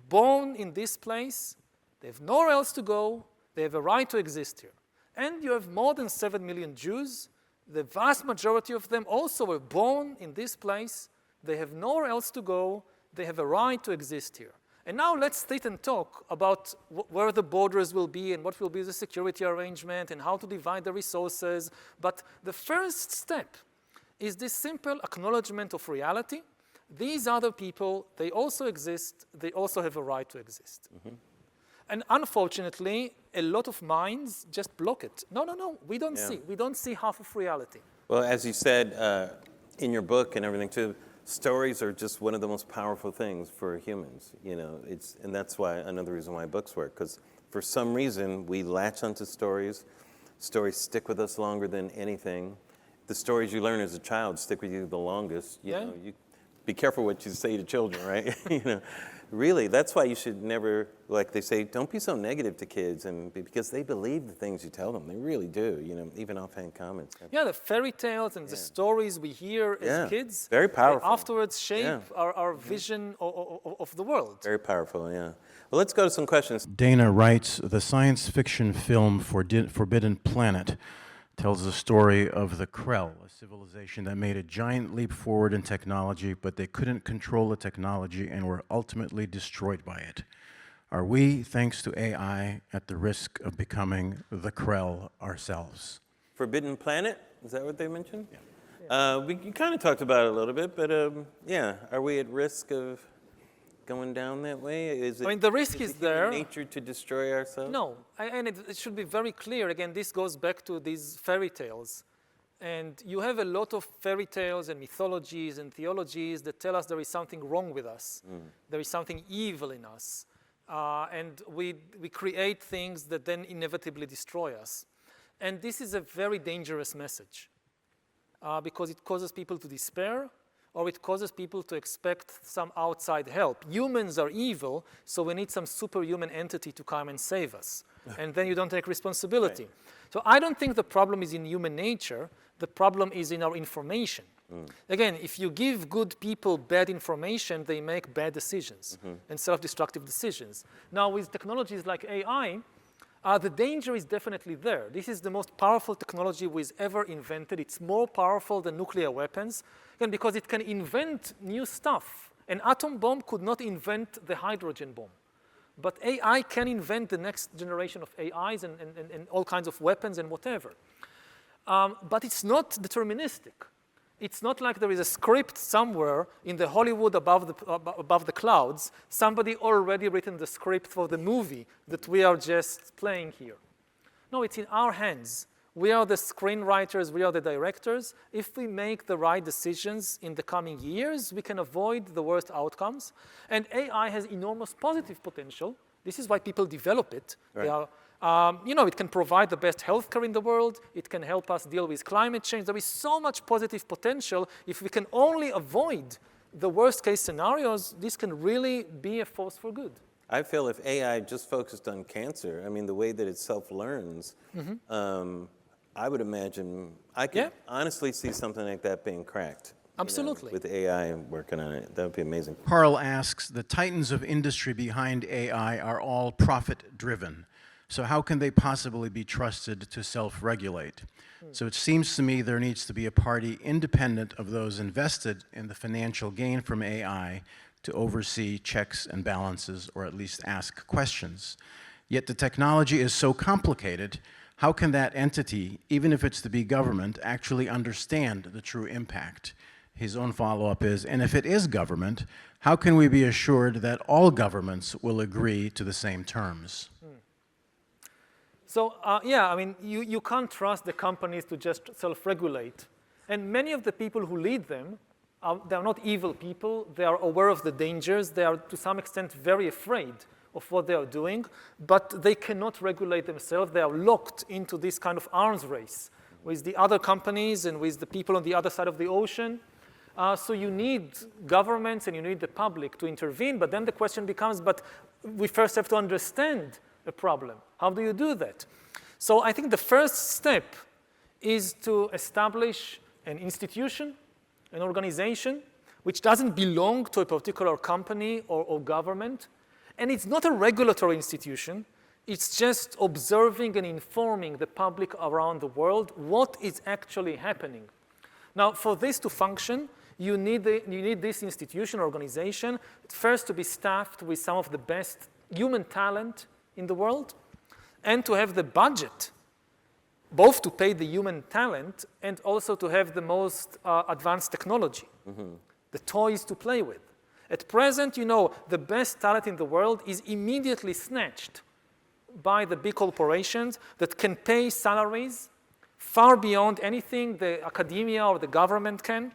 born in this place. They have nowhere else to go. They have a right to exist here. And you have more than 7 million Jews. The vast majority of them also were born in this place. They have nowhere else to go. They have a right to exist here. And now let's sit and talk about where the borders will be and what will be the security arrangement and how to divide the resources. But the first step is this simple acknowledgement of reality. These other people, they also exist. They also have a right to exist. And unfortunately, a lot of minds just block it. No, we don't see. We don't see half of reality. Well, as you said in your book and everything too, stories are just one of the most powerful things for humans. You know, and that's why another reason why books work, because for some reason we latch onto stories. Stories stick with us longer than anything. The stories you learn as a child stick with you the longest. You know, you be careful what you say to children, right? You know, really, that's why you should never, like they say, don't be so negative to kids, and because they believe the things you tell them. They really do. You know, even offhand comments. Yeah, the fairy tales and the stories we hear as kids, very powerful. Afterwards shape our vision of the world. Very powerful. Yeah. Well, let's go to some questions. Dana writes, the science fiction film Forbidden Planet tells the story of the Krell, a civilization that made a giant leap forward in technology, but they couldn't control the technology and were ultimately destroyed by it. Are we, thanks to AI, at the risk of becoming the Krell ourselves? Forbidden Planet, is that what they mentioned? Yeah. We kind of talked about it a little bit, but yeah, are we at risk of going down that way? Is it, I mean, the risk is there. Nature to destroy ourselves? No, and it should be very clear. Again, this goes back to these fairy tales. And you have a lot of fairy tales and mythologies and theologies that tell us there is something wrong with us. There is something evil in us. And we create things that then inevitably destroy us. And this is a very dangerous message. because it causes people to despair, or it causes people to expect some outside help. Humans are evil, so we need some superhuman entity to come and save us. And then you don't take responsibility. Right. So I don't think the problem is in human nature. The problem is in our information. Again, if you give good people bad information, they make bad decisions and self-destructive decisions. Now, with technologies like AI, the danger is definitely there. This is the most powerful technology we've ever invented. It's more powerful than nuclear weapons, again, because it can invent new stuff. An atom bomb could not invent the hydrogen bomb. But AI can invent the next generation of AIs and all kinds of weapons and whatever. But it's not deterministic. It's not like there is a script somewhere in the Hollywood above the clouds, somebody already written the script for the movie that we are just playing here. No, it's in our hands. We are the screenwriters, we are the directors. If we make the right decisions in the coming years, we can avoid the worst outcomes. And AI has enormous positive potential. This is why people develop it. Right. They are, it can provide the best healthcare in the world. It can help us deal with climate change. There is so much positive potential. If we can only avoid the worst case scenarios, this can really be a force for good. I feel if AI just focused on cancer, I mean, the way that it self-learns, I would imagine, I could honestly see something like that being cracked. Absolutely. With AI working on it. That would be amazing. Carl asks, the titans of industry behind AI are all profit-driven. So how can they possibly be trusted to self-regulate? So it seems to me there needs to be a party independent of those invested in the financial gain from AI to oversee checks and balances, or at least ask questions. Yet the technology is so complicated, how can that entity, even if it's the big government, actually understand the true impact? His own follow-up is, and if it is government, how can we be assured that all governments will agree to the same terms? So, you can't trust the companies to just self-regulate. And many of the people who lead them, they're not evil people. They are aware of the dangers. They are, to some extent, very afraid of what they are doing, but they cannot regulate themselves. They are locked into this kind of arms race with the other companies and with the people on the other side of the ocean. So you need governments and you need the public to intervene, but then the question becomes, but we first have to understand a problem. How do you do that? So I think the first step is to establish an institution, an organization, which doesn't belong to a particular company or government. And it's not a regulatory institution. It's just observing and informing the public around the world what is actually happening. Now, for this to function, you need this institution, organization, first to be staffed with some of the best human talent in the world, and to have the budget, both to pay the human talent and also to have the most advanced technology, the toys to play with. At present, the best talent in the world is immediately snatched by the big corporations that can pay salaries far beyond anything the academia or the government can.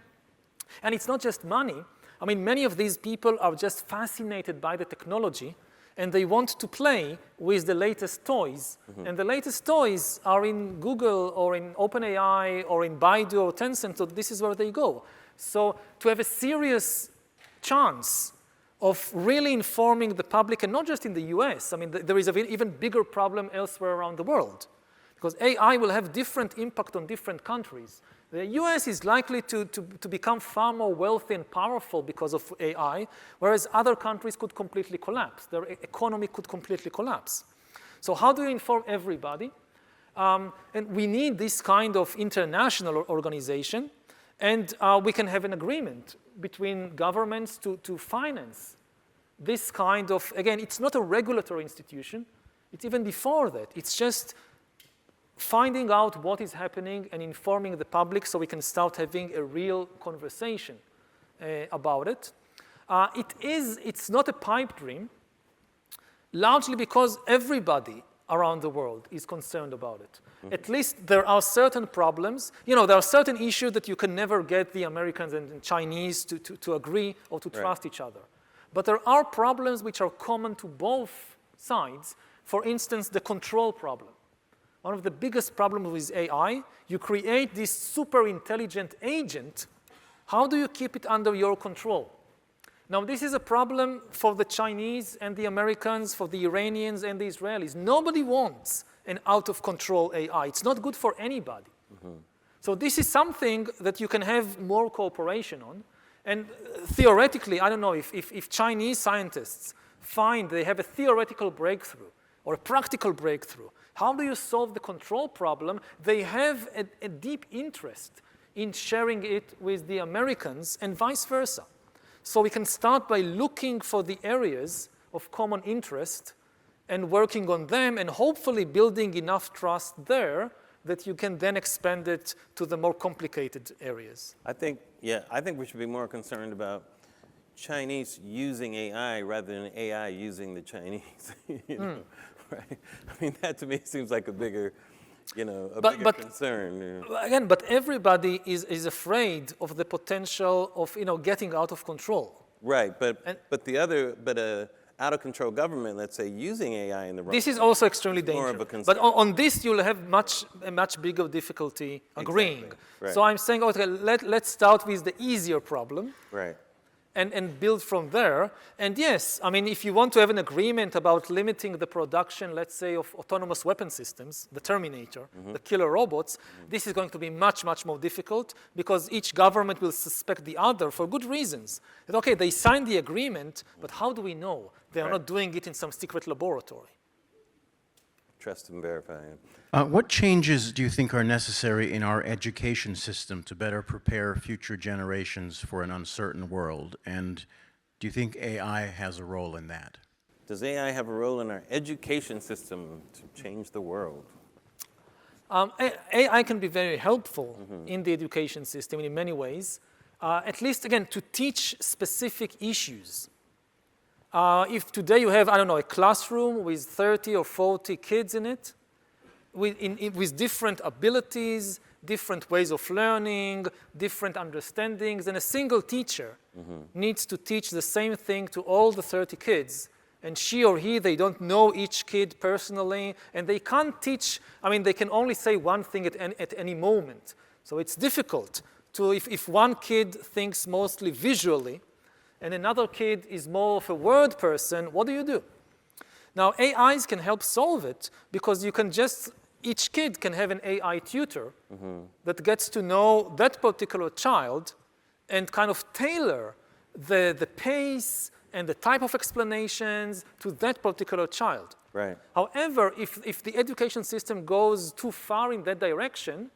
And it's not just money. I mean, many of these people are just fascinated by the technology, and they want to play with the latest toys. And the latest toys are in Google or in OpenAI or in Baidu or Tencent, so this is where they go. So to have a serious chance of really informing the public, and not just in the US, I mean, there is an even bigger problem elsewhere around the world, because AI will have different impact on different countries. The US is likely to become far more wealthy and powerful because of AI, whereas other countries could completely collapse. Their economy could completely collapse. So how do you inform everybody? And we need this kind of international organization, and we can have an agreement between governments to finance this kind of, again, it's not a regulatory institution. It's even before that. It's just finding out what is happening and informing the public so we can start having a real conversation about it. It's not a pipe dream, largely because everybody around the world is concerned about it. At least there are certain problems. There are certain issues that you can never get the Americans and Chinese to agree or to trust each other. But there are problems which are common to both sides. For instance, the control problem. one of the biggest problems with AI, you create this super intelligent agent. How do you keep it under your control? Now, this is a problem for the Chinese and the Americans, for the Iranians and the Israelis. Nobody wants an out-of-control AI. It's not good for anybody. So this is something that you can have more cooperation on. And theoretically, I don't know, if Chinese scientists find they have a theoretical breakthrough or a practical breakthrough, how do you solve the control problem? They have a deep interest in sharing it with the Americans and vice versa. So we can start by looking for the areas of common interest and working on them and hopefully building enough trust there that you can then expand it to the more complicated areas. I think we should be more concerned about Chinese using AI rather than AI using the Chinese. You know, right? I mean, that to me seems like a bigger, bigger concern. Again, but everybody is afraid of the potential of getting out of control. Right, but out of control government, let's say, using AI in the wrong this is also extremely dangerous. More of a concern. But on this, you'll have a much bigger difficulty agreeing. Exactly. Right. So I'm saying, okay, let's start with the easier problem. Right. And build from there. And yes, I mean, if you want to have an agreement about limiting the production, let's say, of autonomous weapon systems, the Terminator, the killer robots, this is going to be much, much more difficult because each government will suspect the other for good reasons. That, okay, they signed the agreement, but how do we know they are not doing it in some secret laboratory? Trust and verify. What changes do you think are necessary in our education system to better prepare future generations for an uncertain world? And do you think AI has a role in that? Does AI have a role in our education system to change the world? AI can be very helpful in the education system in many ways, at least, again, to teach specific issues. If today you have, I don't know, a classroom with 30 or 40 kids in it, with different abilities, different ways of learning, different understandings, and a single teacher needs to teach the same thing to all the 30 kids, and she or he, they don't know each kid personally, and they can't teach, I mean, they can only say one thing at any moment. So it's difficult to, if one kid thinks mostly visually, and another kid is more of a word person, what do you do? Now, AIs can help solve it because you can just, each kid can have an AI tutor that gets to know that particular child and kind of tailor the pace and the type of explanations to that particular child. Right. However, if the education system goes too far in that direction,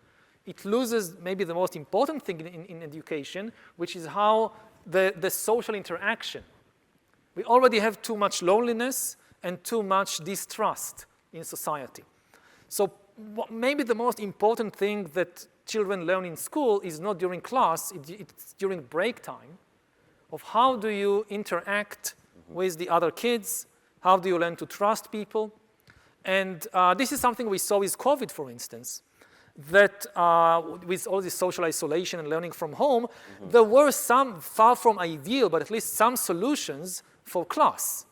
it loses maybe the most important thing in education, which is how the social interaction. We already have too much loneliness and too much distrust in society. So maybe the most important thing that children learn in school is not during class, it's during break time, of how do you interact with the other kids, how do you learn to trust people. And this is something we saw with COVID, for instance, that with all this social isolation and learning from home, there were some, far from ideal, but at least some solutions for class.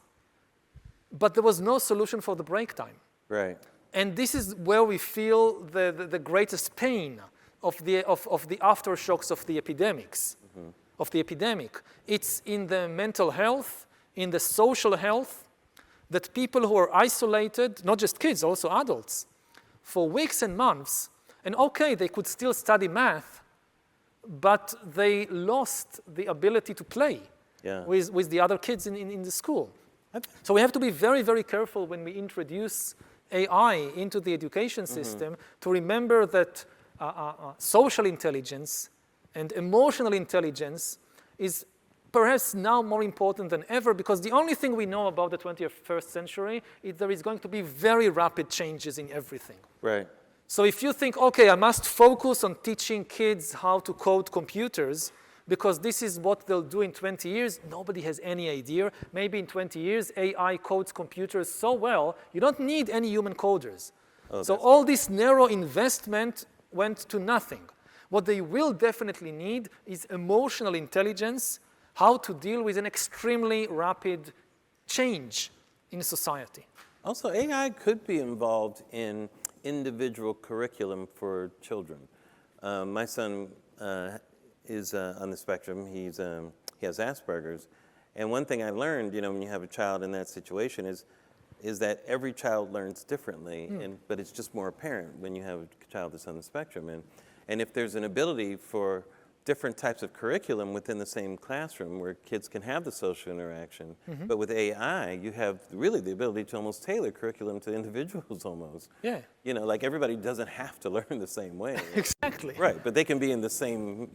But there was no solution for the break time. Right. And this is where we feel the greatest pain of the aftershocks of the epidemics, of the epidemic. It's in the mental health, in the social health, that people who are isolated, not just kids, also adults, for weeks and months, and okay, they could still study math, but they lost the ability to play with the other kids in the school. So we have to be very, very careful when we introduce AI into the education system to remember that social intelligence and emotional intelligence is perhaps now more important than ever, because the only thing we know about the 21st century is there is going to be very rapid changes in everything. Right. So if you think, okay, I must focus on teaching kids how to code computers because this is what they'll do in 20 years, nobody has any idea. Maybe in 20 years, AI codes computers so well, you don't need any human coders. Oh, so all this narrow investment went to nothing. What they will definitely need is emotional intelligence, how to deal with an extremely rapid change in society. Also, AI could be involved in individual curriculum for children. My son is on the spectrum. He has Asperger's. And one thing I learned, when you have a child in that situation is that every child learns differently, but it's just more apparent when you have a child that's on the spectrum. And if there's an ability for different types of curriculum within the same classroom where kids can have the social interaction, but with AI, you have really the ability to almost tailor curriculum to individuals almost. Yeah. Like everybody doesn't have to learn the same way. Exactly. Right, but they can be in the same,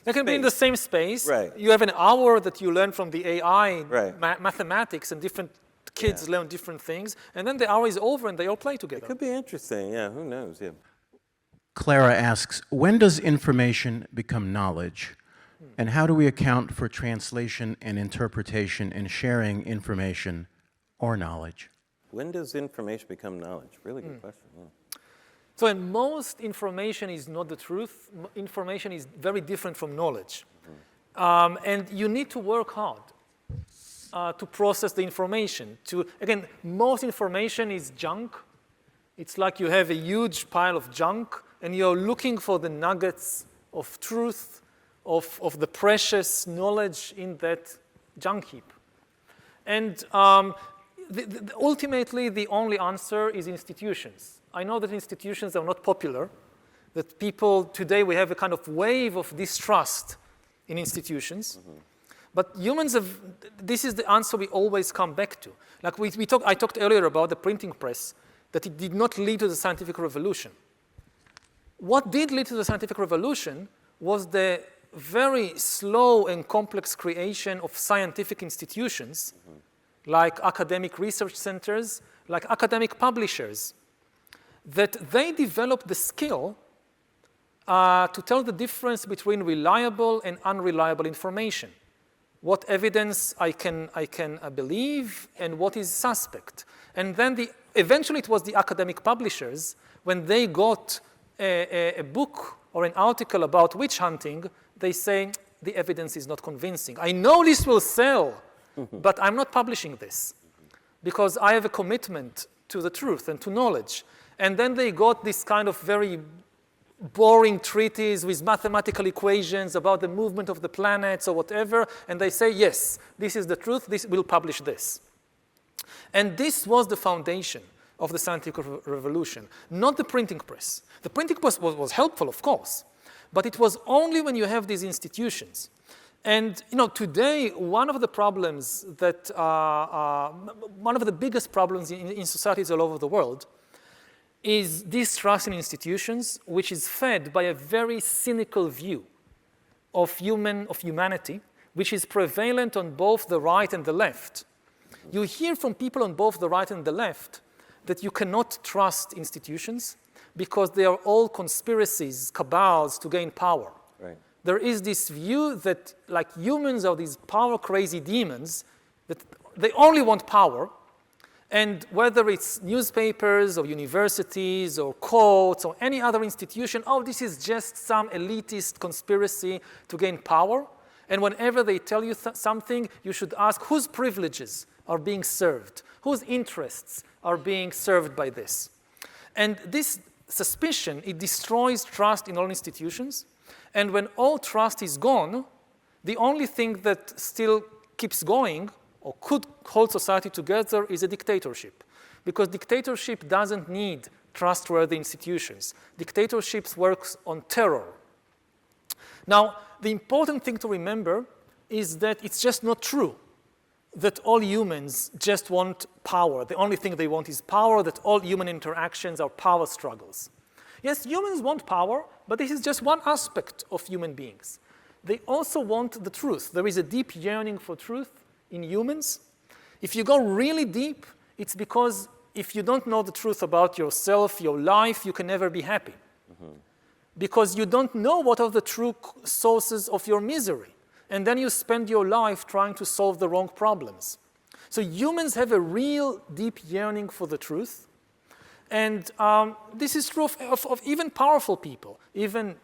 They can be in the same space. Right. You have an hour that you learn from the AI, Right. Mathematics, and different kids learn different things, and then the hour is over and they all play together. It could be interesting, yeah, who knows, yeah. Clara asks, when does information become knowledge? And how do we account for translation and interpretation and sharing information or knowledge? When does information become knowledge? Really good question, yeah. So, and most information is not the truth. Information is very different from knowledge. And you need to work hard to process the information. Again, most information is junk. It's like you have a huge pile of junk, and you're looking for the nuggets of truth, of the precious knowledge in that junk heap. And ultimately, the only answer is institutions. I know that institutions are not popular, that people, today we have a kind of wave of distrust in institutions. But humans have, this is the answer we always come back to. Like I talked earlier about the printing press, that it did not lead to the scientific revolution. What did lead to the scientific revolution was the very slow and complex creation of scientific institutions, like academic research centers, like academic publishers, that they developed the skill to tell the difference between reliable and unreliable information. What evidence I can believe and what is suspect. And then eventually it was the academic publishers, when they got a book or an article about witch hunting, they say, the evidence is not convincing. I know this will sell, but I'm not publishing this because I have a commitment to the truth and to knowledge. And then they got this kind of very boring treatise with mathematical equations about the movement of the planets or whatever, and they say, yes, this is the truth, we'll publish this. And this was the foundation of the scientific revolution, not the printing press. The printing press was helpful, of course, but it was only when you have these institutions. And today, one of the problems that, one of the biggest problems in societies all over the world is distrust in institutions, which is fed by a very cynical view of humanity, which is prevalent on both the right and the left. You hear from people on both the right and the left that you cannot trust institutions because they are all conspiracies, cabals to gain power. Right. There is this view that like humans are these power-crazy demons, that they only want power, and whether it's newspapers or universities or courts or any other institution, this is just some elitist conspiracy to gain power. And whenever they tell you something, you should ask whose privileges are being served, whose interests are being served by this. And this suspicion, it destroys trust in all institutions. And when all trust is gone, the only thing that still keeps going or could hold society together is a dictatorship. Because dictatorship doesn't need trustworthy institutions. Dictatorships works on terror. Now, the important thing to remember is that it's just not true that all humans just want power. The only thing they want is power, that all human interactions are power struggles. Yes, humans want power, but this is just one aspect of human beings. They also want the truth. There is a deep yearning for truth in humans. If you go really deep, it's because if you don't know the truth about yourself, your life, you can never be happy. Because you don't know what are the true sources of your misery. And then you spend your life trying to solve the wrong problems. So humans have a real deep yearning for the truth. And this is true of even powerful people, even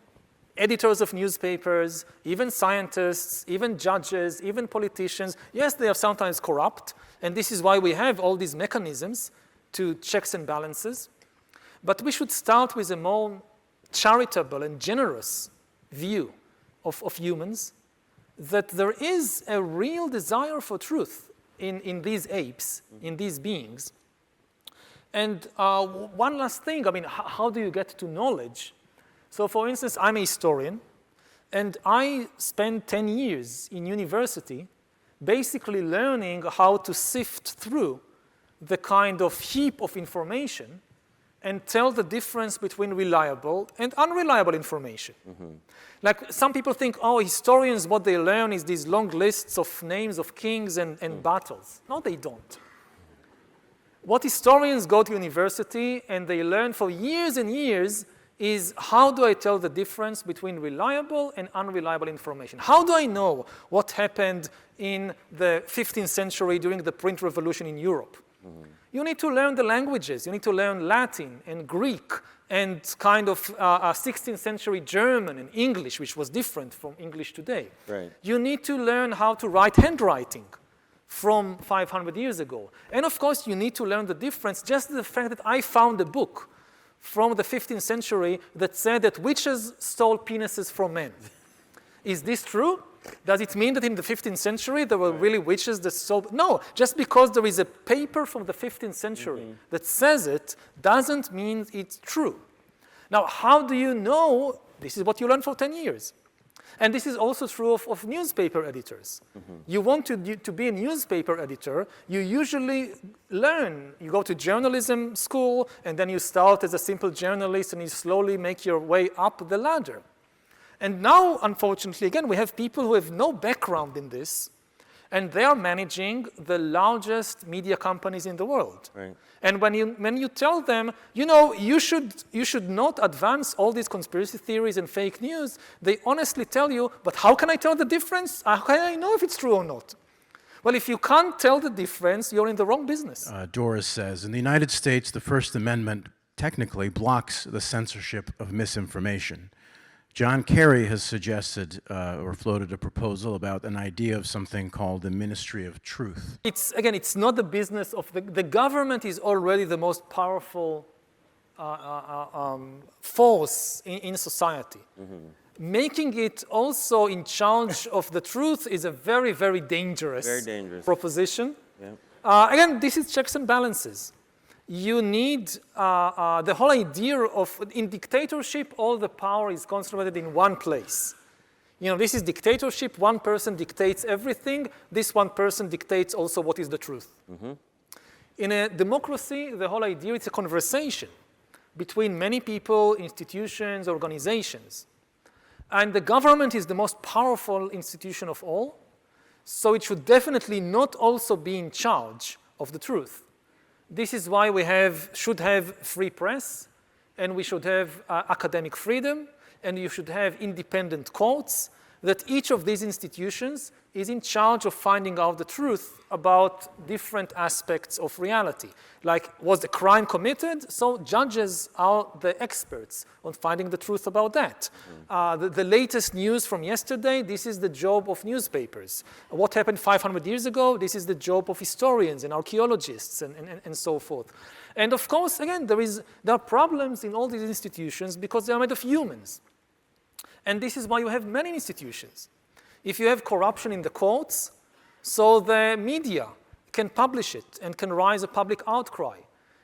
editors of newspapers, even scientists, even judges, even politicians. Yes, they are sometimes corrupt, and this is why we have all these mechanisms to checks and balances. But we should start with a more charitable and generous view of humans, that there is a real desire for truth in these apes, in these beings. And one last thing, I mean, how do you get to knowledge? So for instance, I'm a historian, and I spent 10 years in university basically learning how to sift through the kind of heap of information and tell the difference between reliable and unreliable information. Like some people think, oh, historians, what they learn is these long lists of names of kings and battles. No, they don't. What historians go to university and they learn for years and years is how do I tell the difference between reliable and unreliable information? How do I know what happened in the 15th century during the print revolution in Europe? You need to learn the languages. You need to learn Latin and Greek and kind of 16th century German and English, which was different from English today. Right. You need to learn how to write handwriting from 500 years ago. And of course, you need to learn the difference. Just the fact that I found a book from the 15th century that said that witches stole penises from men. Is this true? Does it mean that in the 15th century there were really witches that stole? No, just because there is a paper from the 15th century that says it doesn't mean it's true. Now, how do you know? This is what you learn for 10 years. And this is also true of newspaper editors. You want to be a newspaper editor, you usually learn. You go to journalism school, and then you start as a simple journalist, and you slowly make your way up the ladder. And now, unfortunately, again, we have people who have no background in this, and they are managing the largest media companies in the world. Right. And when you tell them, you know, you should not advance all these conspiracy theories and fake news, they honestly tell you, but how can I tell the difference? How can I know if it's true or not? Well, if you can't tell the difference, you're in the wrong business. Doris says, in the United States, the First Amendment technically blocks the censorship of misinformation. John Kerry has suggested or floated a proposal about an idea of something called the Ministry of Truth. It's not the business of the government is already the most powerful force in society. Making it also in charge of the truth is a very, very dangerous proposition. Yeah. Again, this is checks and balances. You need the whole idea of, in dictatorship, all the power is concentrated in one place. You know, this is dictatorship, one person dictates everything, this one person dictates also what is the truth. In a democracy, the whole idea is a conversation between many people, institutions, organizations. And the government is the most powerful institution of all, so it should definitely not also be in charge of the truth. This is why we should have free press, and we should have academic freedom, and you should have independent courts, that each of these institutions is in charge of finding out the truth about different aspects of reality. Like, was the crime committed? So judges are the experts on finding the truth about that. The latest news from yesterday, this is the job of newspapers. What happened 500 years ago? This is the job of historians and archaeologists and so forth. And of course, again, there are problems in all these institutions because they are made of humans. And this is why you have many institutions. If you have corruption in the courts, so the media can publish it and can raise a public outcry.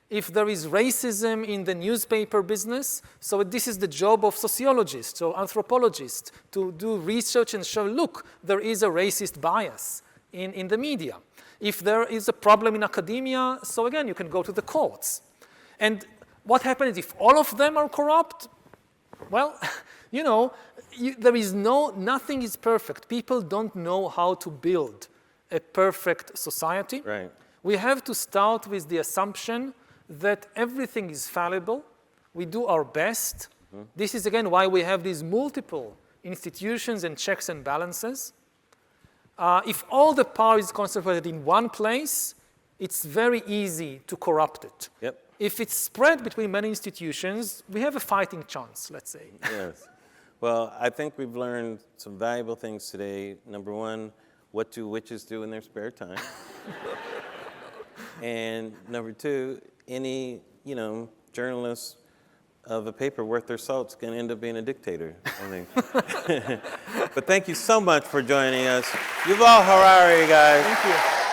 If there is racism in the newspaper business, so this is the job of sociologists or anthropologists to do research and show, look, there is a racist bias in the media. If there is a problem in academia, so again, you can go to the courts. And what happens if all of them are corrupt? Well, you know, nothing is perfect. People don't know how to build a perfect society. Right. We have to start with the assumption that everything is fallible. We do our best. This is, again, why we have these multiple institutions and checks and balances. If all the power is concentrated in one place, it's very easy to corrupt it. Yep. If it's spread between many institutions, we have a fighting chance, let's say. Yes. Well, I think we've learned some valuable things today. Number one, what do witches do in their spare time? And number two, any, journalist of a paper worth their salt is going to end up being a dictator. I think. But thank you so much for joining us. Yuval Harari, guys. Thank you.